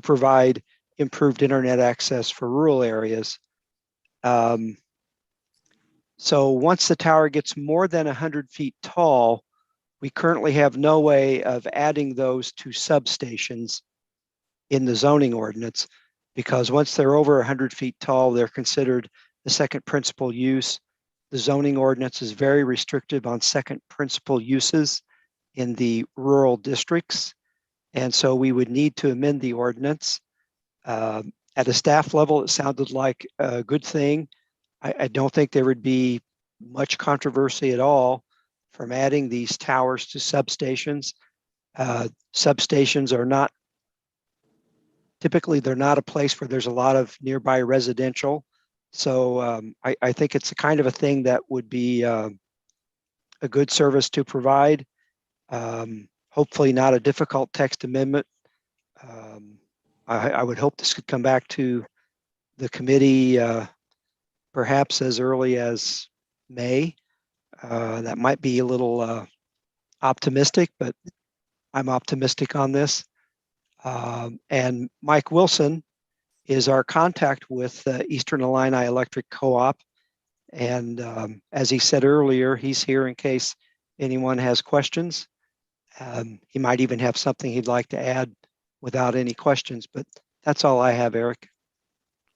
provide improved internet access for rural areas. So once the tower gets more than 100 feet tall, we currently have no way of adding those to substations in the zoning ordinance, because once they're over 100 feet tall, they're considered the second principal use. The zoning ordinance is very restrictive on second principal uses in the rural districts. And so we would need to amend the ordinance. At a staff level, it sounded like a good thing. I don't think there would be much controversy at all from adding these towers to substations. Substations are not, typically they're not a place where there's a lot of nearby residential. So I think it's a kind of a thing that would be a good service to provide. Hopefully not a difficult text amendment. I would hope this could come back to the committee perhaps as early as May. That might be a little optimistic, but I'm optimistic on this. And Mike Wilson is our contact with Eastern Illini Electric Co-op. And as he said earlier, he's here in case anyone has questions. He might even have something he'd like to add without any questions, but that's all I have, Eric.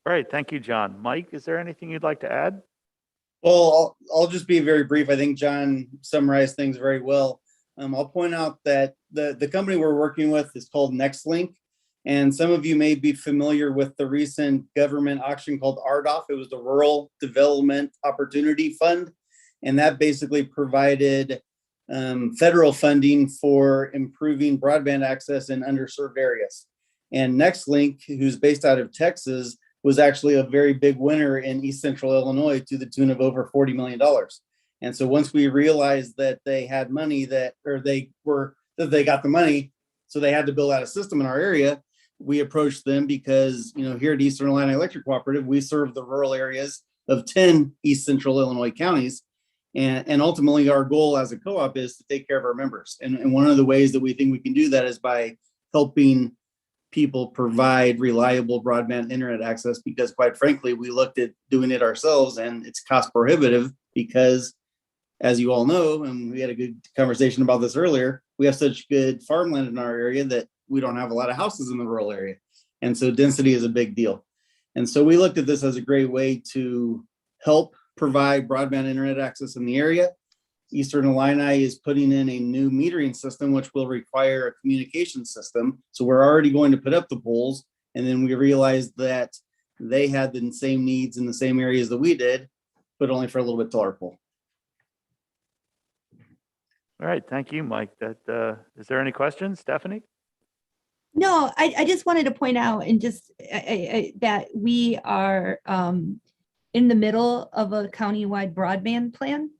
All right, thank you, John. Mike, is there anything you'd like to add? Well, I'll just be very brief. I think John summarized things very well. I'll point out that the company we're working with is called NextLink. And some of you may be familiar with the recent government auction called RDOF. It was the Rural Development Opportunity Fund. And that basically provided federal funding for improving broadband access in underserved areas. And NextLink, who's based out of Texas, was actually a very big winner in East Central Illinois to the tune of over $40 million. And so once we realized that they had money that they got the money, so they had to build out a system in our area, we approached them because, here at Eastern Illinois Electric Cooperative, we serve the rural areas of 10 East Central Illinois counties. And ultimately our goal as a co-op is to take care of our members. And one of the ways that we think we can do that is by helping people provide reliable broadband internet access, because quite frankly, we looked at doing it ourselves and it's cost prohibitive because, as you all know, and we had a good conversation about this earlier, we have such good farmland in our area that we don't have a lot of houses in the rural area. And so density is a big deal. And so we looked at this as a great way to help provide broadband internet access in the area. Eastern Illini is putting in a new metering system, which will require a communication system. So we're already going to put up the poles. And then we realized that they had the same needs in the same areas that we did, but only for a little bit taller pole. All right, thank you, Mike. Is there any questions, Stephanie? No, I just wanted to point out and just that we are in the middle of a countywide broadband plan.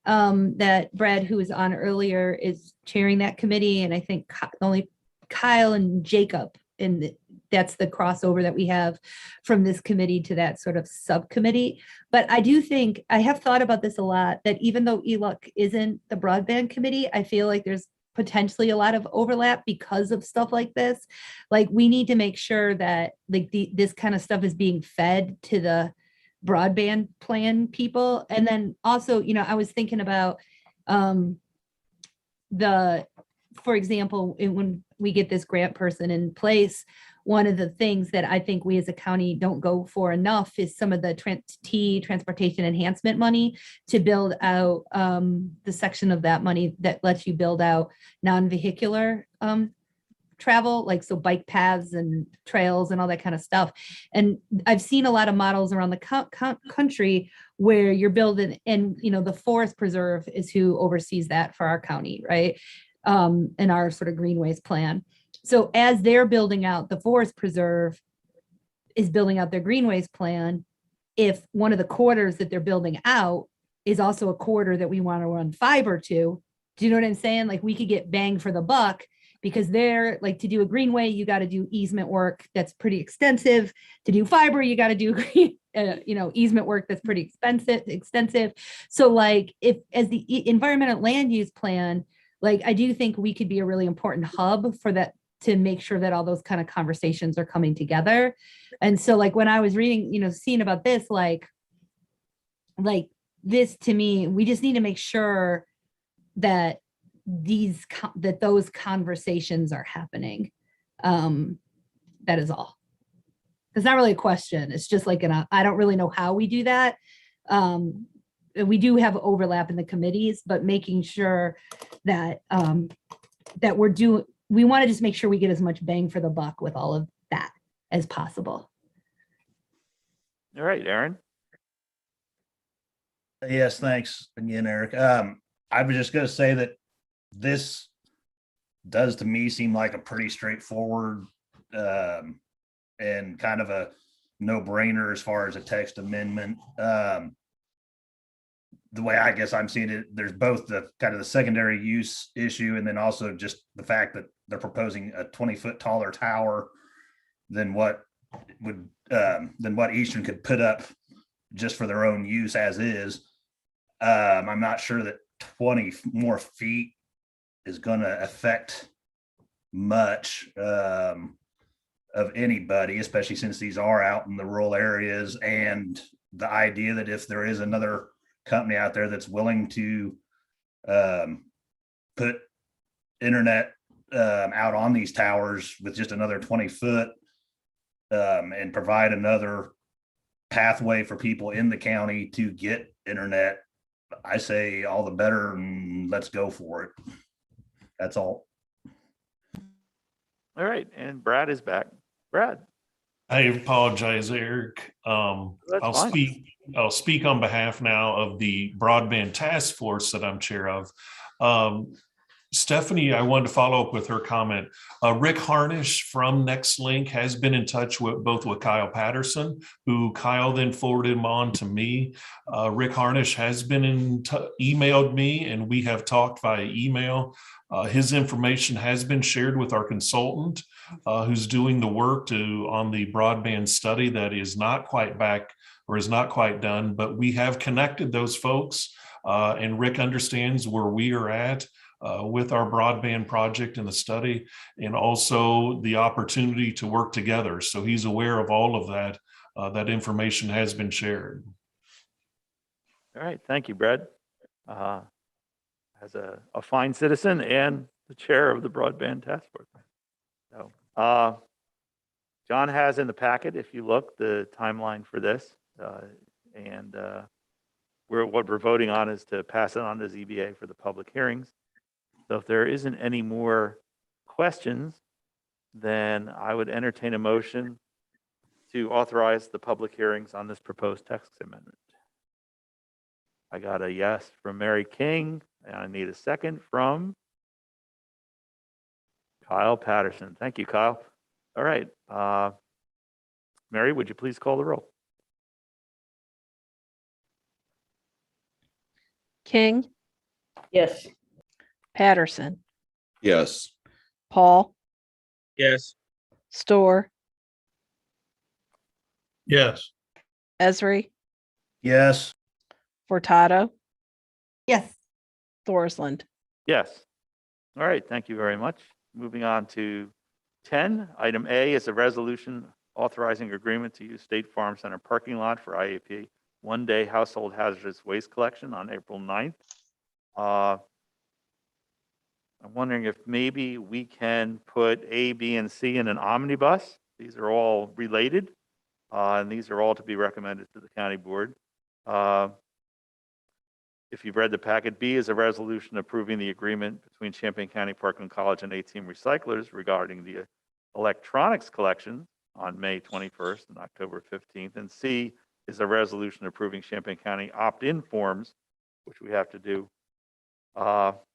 That Brad, who was on earlier, is chairing that committee, and I think only Kyle and Jacob, and that's the crossover that we have from this committee to that sort of subcommittee. But I do think, I have thought about this a lot, that even though ELUC isn't the broadband committee, I feel like there's potentially a lot of overlap because of stuff like this. Like, we need to make sure that this kind of stuff is being fed to the broadband plan people. And then also, I was thinking about for example, when we get this grant person in place, one of the things that I think we as a county don't go for enough is some of the transportation enhancement money to build out the section of that money that lets you build out non-vehicular travel, like so bike paths and trails and all that kind of stuff. And I've seen a lot of models around the country where you're building, and the forest preserve is who oversees that for our county, right? In our sort of greenways plan. So as they're building out, the forest preserve is building out their greenways plan. If one of the quarters that they're building out is also a quarter that we want to run fiber to, do you know what I'm saying? Like we could get bang for the buck, because they're like, to do a greenway, you got to do easement work that's pretty extensive. To do fiber, you got to do easement work that's pretty extensive. So like, if as the environmental land use plan, like I do think we could be a really important hub for that, to make sure that all those kind of conversations are coming together. And so like when I was reading, seeing about this, like this, to me, we just need to make sure that those conversations are happening. That is all. It's not really a question. It's just like, I don't really know how we do that. We do have overlap in the committees, but making sure that we want to just make sure we get as much bang for the buck with all of that as possible. All right, Aaron. Yes, thanks again, Eric. I was just going to say that this does to me seem like a pretty straightforward and kind of a no-brainer as far as a text amendment. The way I guess I'm seeing it, there's both the kind of the secondary use issue, and then also just the fact that they're proposing a 20-foot taller tower than what Eastern could put up just for their own use as is. I'm not sure that 20 more feet is going to affect much of anybody, especially since these are out in the rural areas. And the idea that if there is another company out there that's willing to put internet out on these towers with just another 20 foot and provide another pathway for people in the county to get internet, I say all the better, and let's go for it. That's all. All right, and Brad is back. Brad. I apologize, Eric. That's I'll fine. speak on behalf now of the broadband task force that I'm chair of. Stephanie, I wanted to follow up with her comment. Rick Harnish from NextLink has been in touch with Kyle Patterson, who Kyle then forwarded him on to me. Rick Harnish has been emailed me, and we have talked via email. His information has been shared with our consultant, who's doing the work on the broadband study that is not quite back or is not quite done, but we have connected those folks, and Rick understands where we are at with our broadband project and the study, and also the opportunity to work together. So he's aware of all of that. That information has been shared. All right, thank you, Brad. As a fine citizen and the chair of the broadband task force. So, John has in the packet, if you look, the timeline for this, and what we're voting on is to pass it on to ZBA for the public hearings. So if there isn't any more questions, then I would entertain a motion to authorize the public hearings on this proposed text amendment. I got a yes from Mary King, and I need a second from Kyle Patterson. Thank you, Kyle. All right. Mary, would you please call the roll? King, Yes. Patterson, Yes. Paul, Yes. Store, Yes. Esri, Yes. Furtado, Yes. Thorsland. Yes. All right. Thank you very much. Moving on to 10. Item A is a resolution authorizing agreement to use State Farm Center parking lot for IEPA one-day household hazardous waste collection on April 9th. I'm wondering if maybe we can put A, B, and C in an omnibus. These are all related, and these are all to be recommended to the county board. If you've read the packet, B is a resolution approving the agreement between Champaign County Parkland College and 18 recyclers regarding the electronics collection on May 21st and October 15th. And C is a resolution approving Champaign County opt-in forms, which we have to do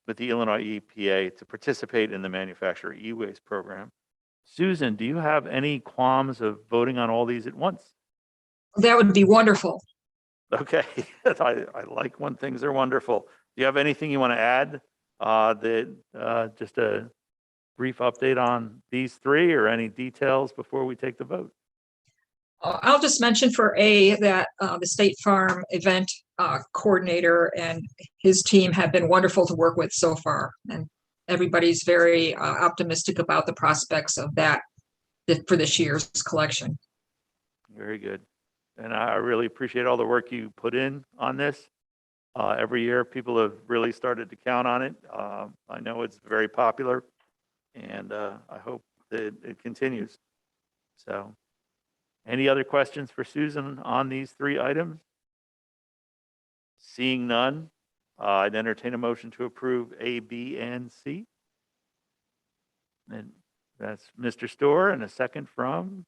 with the Illinois EPA to participate in the manufacturer e-waste program. Susan, do you have any qualms of voting on all these at once? That would be wonderful. Okay, I like when things are wonderful. Do you have anything you want to add? Just a brief update on these three or any details before we take the vote? I'll just mention for A that the State Farm event coordinator and his team have been wonderful to work with so far. And everybody's very optimistic about the prospects of that for this year's collection. Very good. And I really appreciate all the work you put in on this. Every year, people have really started to count on it. I know it's very popular, and I hope that it continues. So, any other questions for Susan on these three items? Seeing none, I'd entertain a motion to approve A, B, and C. And that's Mr. Storr, and a second from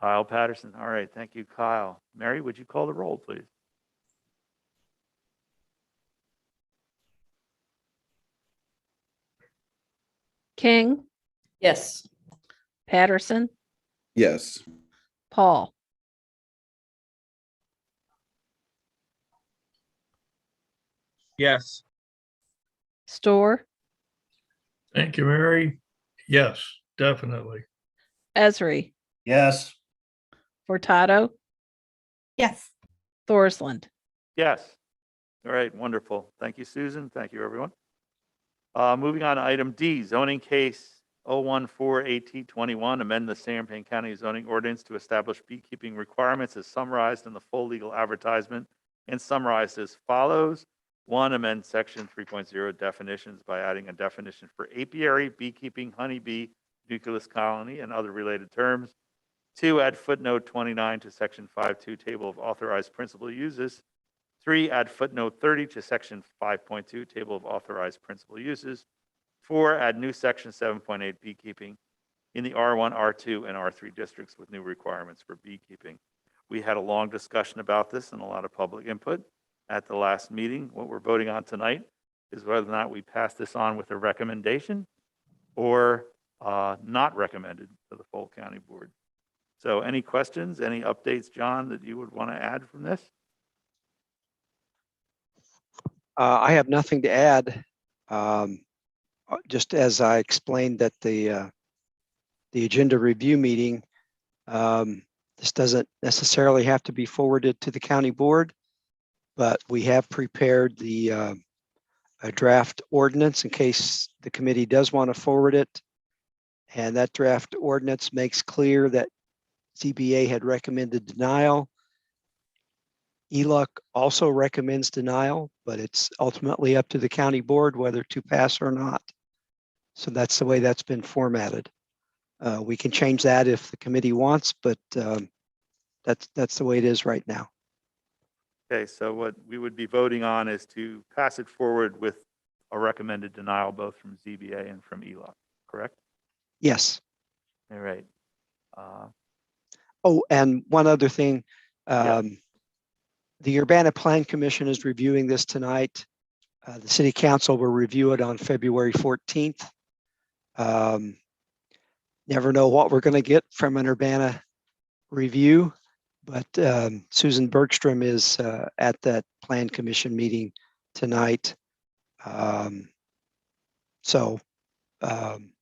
Kyle Patterson. All right, thank you, Kyle. Mary, would you call the roll, please? King, Yes. Patterson, Yes. Paul, Yes. Storr, Thank you, Mary. Yes, definitely. Esri, Yes. Furtado, Yes. Thorsland. Yes. All right, wonderful. Thank you, Susan. Thank you, everyone. Moving on to item D, zoning case 014-AT21, amend the Champaign County zoning ordinance to establish beekeeping requirements as summarized in the full legal advertisement and summarized as follows. 1, amend section 3.0 definitions by adding a definition for apiary, beekeeping, honeybee, nucleus colony, and other related terms. 2, add footnote 29 to section 5.2 table of authorized principal uses. 3, add footnote 30 to section 5.2 table of authorized principal uses. 4, add new section 7.8 beekeeping in the R1, R2, and R3 districts with new requirements for beekeeping. We had a long discussion about this and a lot of public input at the last meeting. What we're voting on tonight is whether or not we pass this on with a recommendation or not recommended to the full county board. So any questions, any updates, John, that you would want to add from this? I have nothing to add. Just as I explained at the agenda review meeting, this doesn't necessarily have to be forwarded to the county board, but we have prepared a draft ordinance in case the committee does want to forward it. And that draft ordinance makes clear that ZBA had recommended denial. ELUC also recommends denial, but it's ultimately up to the county board whether to pass or not. So that's the way that's been formatted. We can change that if the committee wants, but that's the way it is right now. Okay, so what we would be voting on is to pass it forward with a recommended denial, both from ZBA and from ELUC, correct? Yes. All right. Oh, and one other thing. Yeah. The Urbana Plan Commission is reviewing this tonight. The City Council will review it on February 14th. Never know what we're going to get from an Urbana review, but Susan Bergstrom is at that Plan Commission meeting tonight. So I'm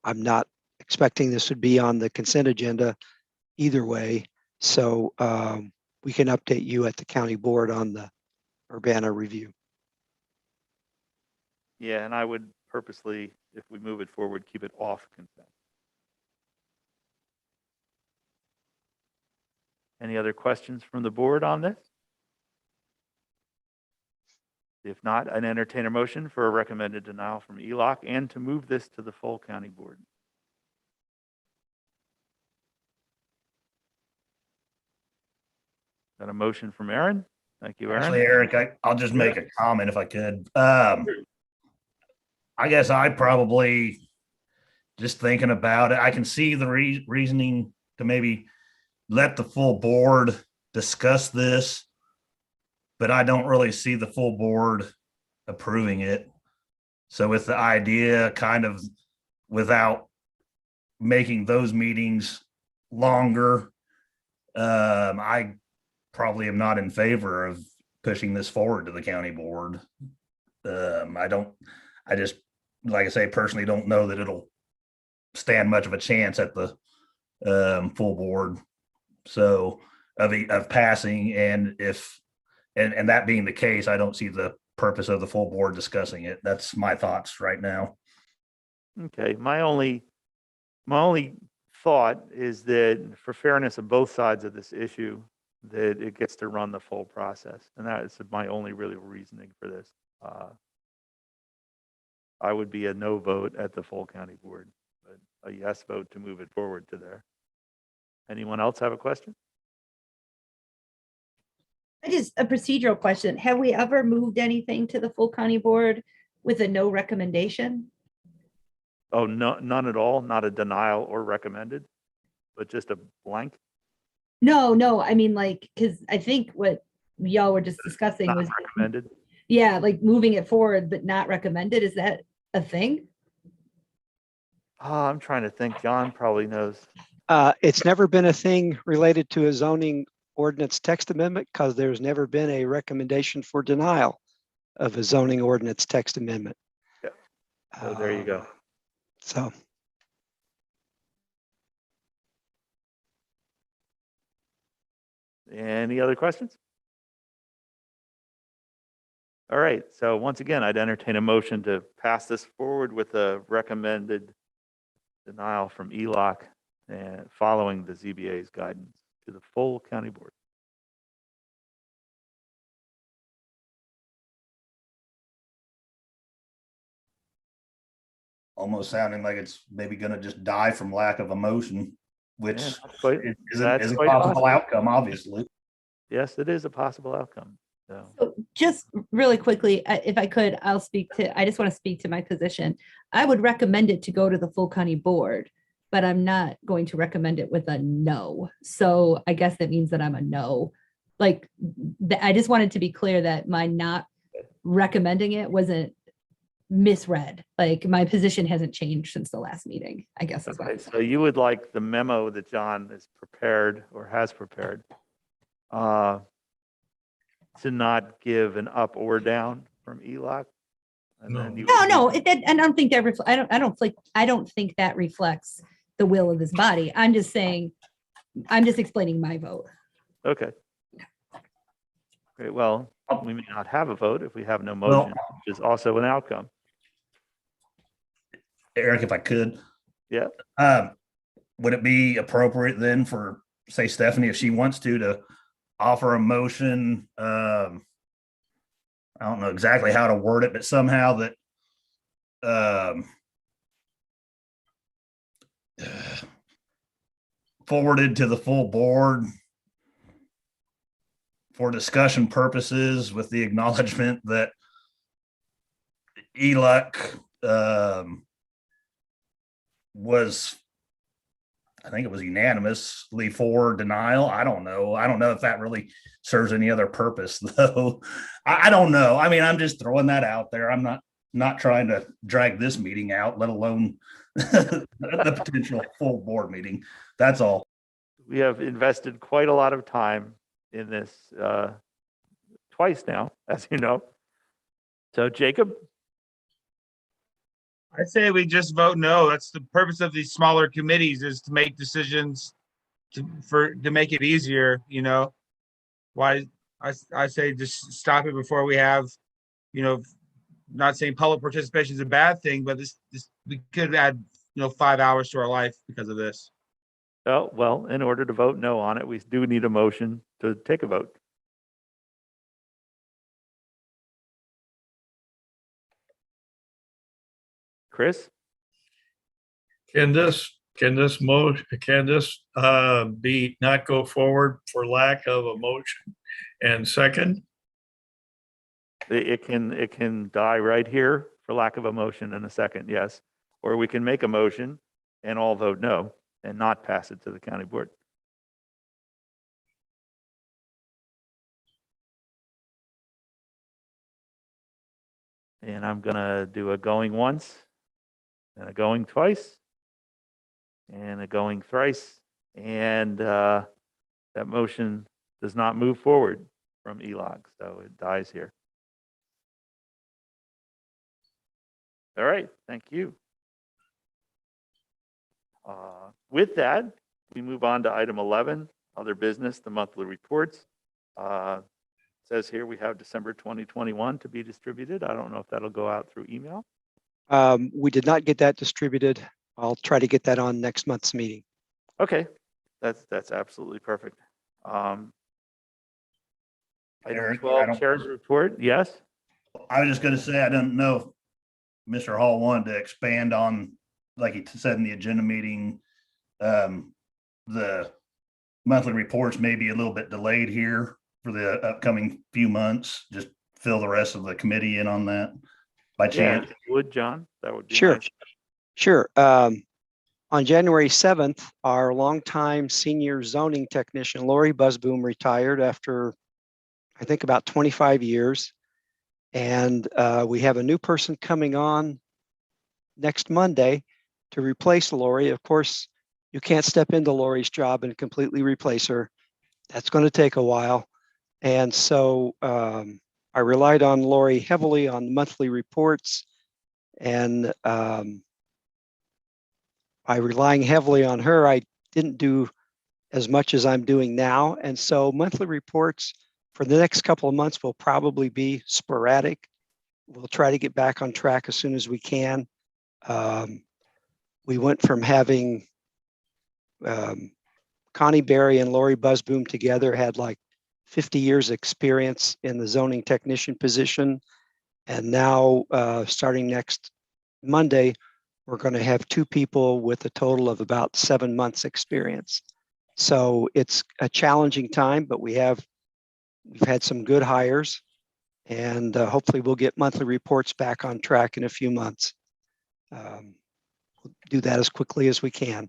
not expecting this would be on the consent agenda either way. So we can update you at the county board on the Urbana review. Yeah, and I would purposely, if we move it forward, keep it off consent. Any other questions from the board on this? If not, I'd entertain a motion for a recommended denial from ELOC and to move this to the full county board. Got a motion from Aaron? Thank you, Aaron. Actually, Eric, I'll just make a comment if I could. I guess I probably, just thinking about it, I can see the reasoning to maybe let the full board discuss this, but I don't really see the full board approving it. So with the idea kind of without making those meetings longer, I probably am not in favor of pushing this forward to the county board. I just, like I say, personally don't know that it'll stand much of a chance at the full board. So of passing, and that being the case, I don't see the purpose of the full board discussing it. That's my thoughts right now. Okay, my only thought is that for fairness of both sides of this issue, that it gets to run the full process. And that is my only really reasoning for this. I would be a no vote at the full county board, but a yes vote to move it forward to there. Anyone else have a question? Just a procedural question. Have we ever moved anything to the full county board with a no recommendation? Oh, no, none at all, not a denial or recommended, but just a blank? No, I mean, like, because I think what y'all were just discussing Not was, recommended? yeah, like moving it forward, but not recommended. Is that a thing? I'm trying to think. John probably knows. It's never been a thing related to a zoning ordinance text amendment because there's never been a recommendation for denial of a zoning ordinance text amendment. Yeah. So there you go. So. Any other questions? All right, so once again, I'd entertain a motion to pass this forward with a recommended denial from ELOC and following the ZBA's guidance to the full county board. Almost sounding like it's maybe going to just die from lack of emotion, which Yeah, is that's a quite possible possible. outcome, obviously. Yes, it is a possible outcome. So, So just really quickly, if I could, I just want to speak to my position. I would recommend it to go to the full county board, but I'm not going to recommend it with a no. So I guess that means that I'm a no. Like, I just wanted to be clear that my not recommending it wasn't misread. Like, my position hasn't changed since the last meeting, I guess is what okay, I'm so saying. you would like the memo that John is prepared or has prepared to not give an up or down from ELOC? And No. then you No, would- and I don't think that I don't think that reflects the will of this body. I'm just explaining my vote. Okay. Great, well, we may not have a vote if we have no Well- motion, which is also an outcome. Eric, if I could. Yeah. Would it be appropriate then for, say, Stephanie, if she wants to offer a motion? I don't know exactly how to word it, but somehow that forwarded to the full board for discussion purposes with the acknowledgement that ELUC was, I think it was unanimously for denial. I don't know if that really serves any other purpose though. I don't know. I mean, I'm just throwing that out there. I'm not trying to drag this meeting out, let alone the potential full board meeting. That's all. We have invested quite a lot of time in this twice now, as you know. So Jacob? I say we just vote no. That's the purpose of these smaller committees, is to make decisions to make it easier, you know. Why I say just stop it before we have, you know, not saying public participation is a bad thing, but this we could add, you know, 5 hours to our life because of this. Oh, well, in order to vote no on it, we do need a motion to take a vote. Chris? Can this be not go forward for lack of a motion? And second, It can die right here for lack of a motion in a second, yes. Or we can make a motion and all vote no and not pass it to the county board. And I'm gonna do a going once and a going twice and a going thrice. And that motion does not move forward from ELOC, so it dies here. All right, thank you. With that, we move on to item 11, other business, the monthly reports. Says here we have December 2021 to be distributed. I don't know if that'll go out through email. We did not get that distributed. I'll try to get that on next month's meeting. Okay, that's absolutely perfect. Eric, Item I 12, don't- Chair's report, yes? I was just gonna say, I don't know if Mr. Hall wanted to expand on, like he said in the agenda meeting, the monthly reports may be a little bit delayed here for the upcoming few months. Just fill the rest of the committee in on that by Yeah, chance. if you would, John, that would be Sure. nice. Sure. On January 7th, our longtime senior zoning technician, Lori Busboom, retired after, I think, about 25 years. And we have a new person coming on next Monday to replace Lori. Of course, you can't step into Lori's job and completely replace her. That's going to take a while. And so I relied on Lori heavily on monthly reports, and by relying heavily on her, I didn't do as much as I'm doing now. And so monthly reports for the next couple of months will probably be sporadic. We'll try to get back on track as soon as we can. We went from having Connie Berry and Lori Busboom together, had like 50 years experience in the zoning technician position. And now starting next Monday, we're going to have two people with a total of about 7 months experience. So it's a challenging time, but we've had some good hires, and hopefully we'll get monthly reports back on track in a few months. We'll do that as quickly as we can.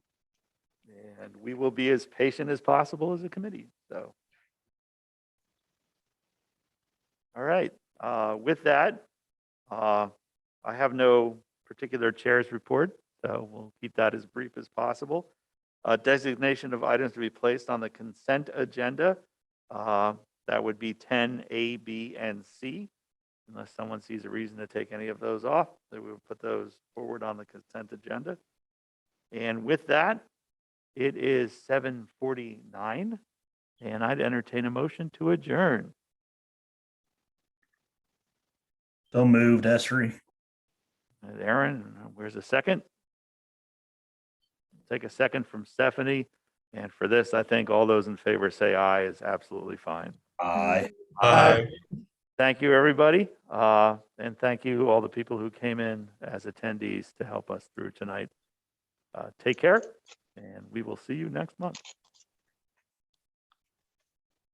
And we will be as patient as possible as a committee, so. All right, with that, I have no particular chair's report, so we'll keep that as brief as possible. Designation of items to be placed on the consent agenda. That would be 10, A, B, and C. Unless someone sees a reason to take any of those off, then we will put those forward on the consent agenda. And with that, it is 7:49, and I'd entertain a motion to adjourn. So moved, Esri. Aaron, where's a second? Take a second from Stephanie. And for this, I think all those in favor say aye is absolutely fine. Aye. Thank you, everybody. And thank you all the people who came in as attendees to help us through tonight. Take care, and we will see you next month.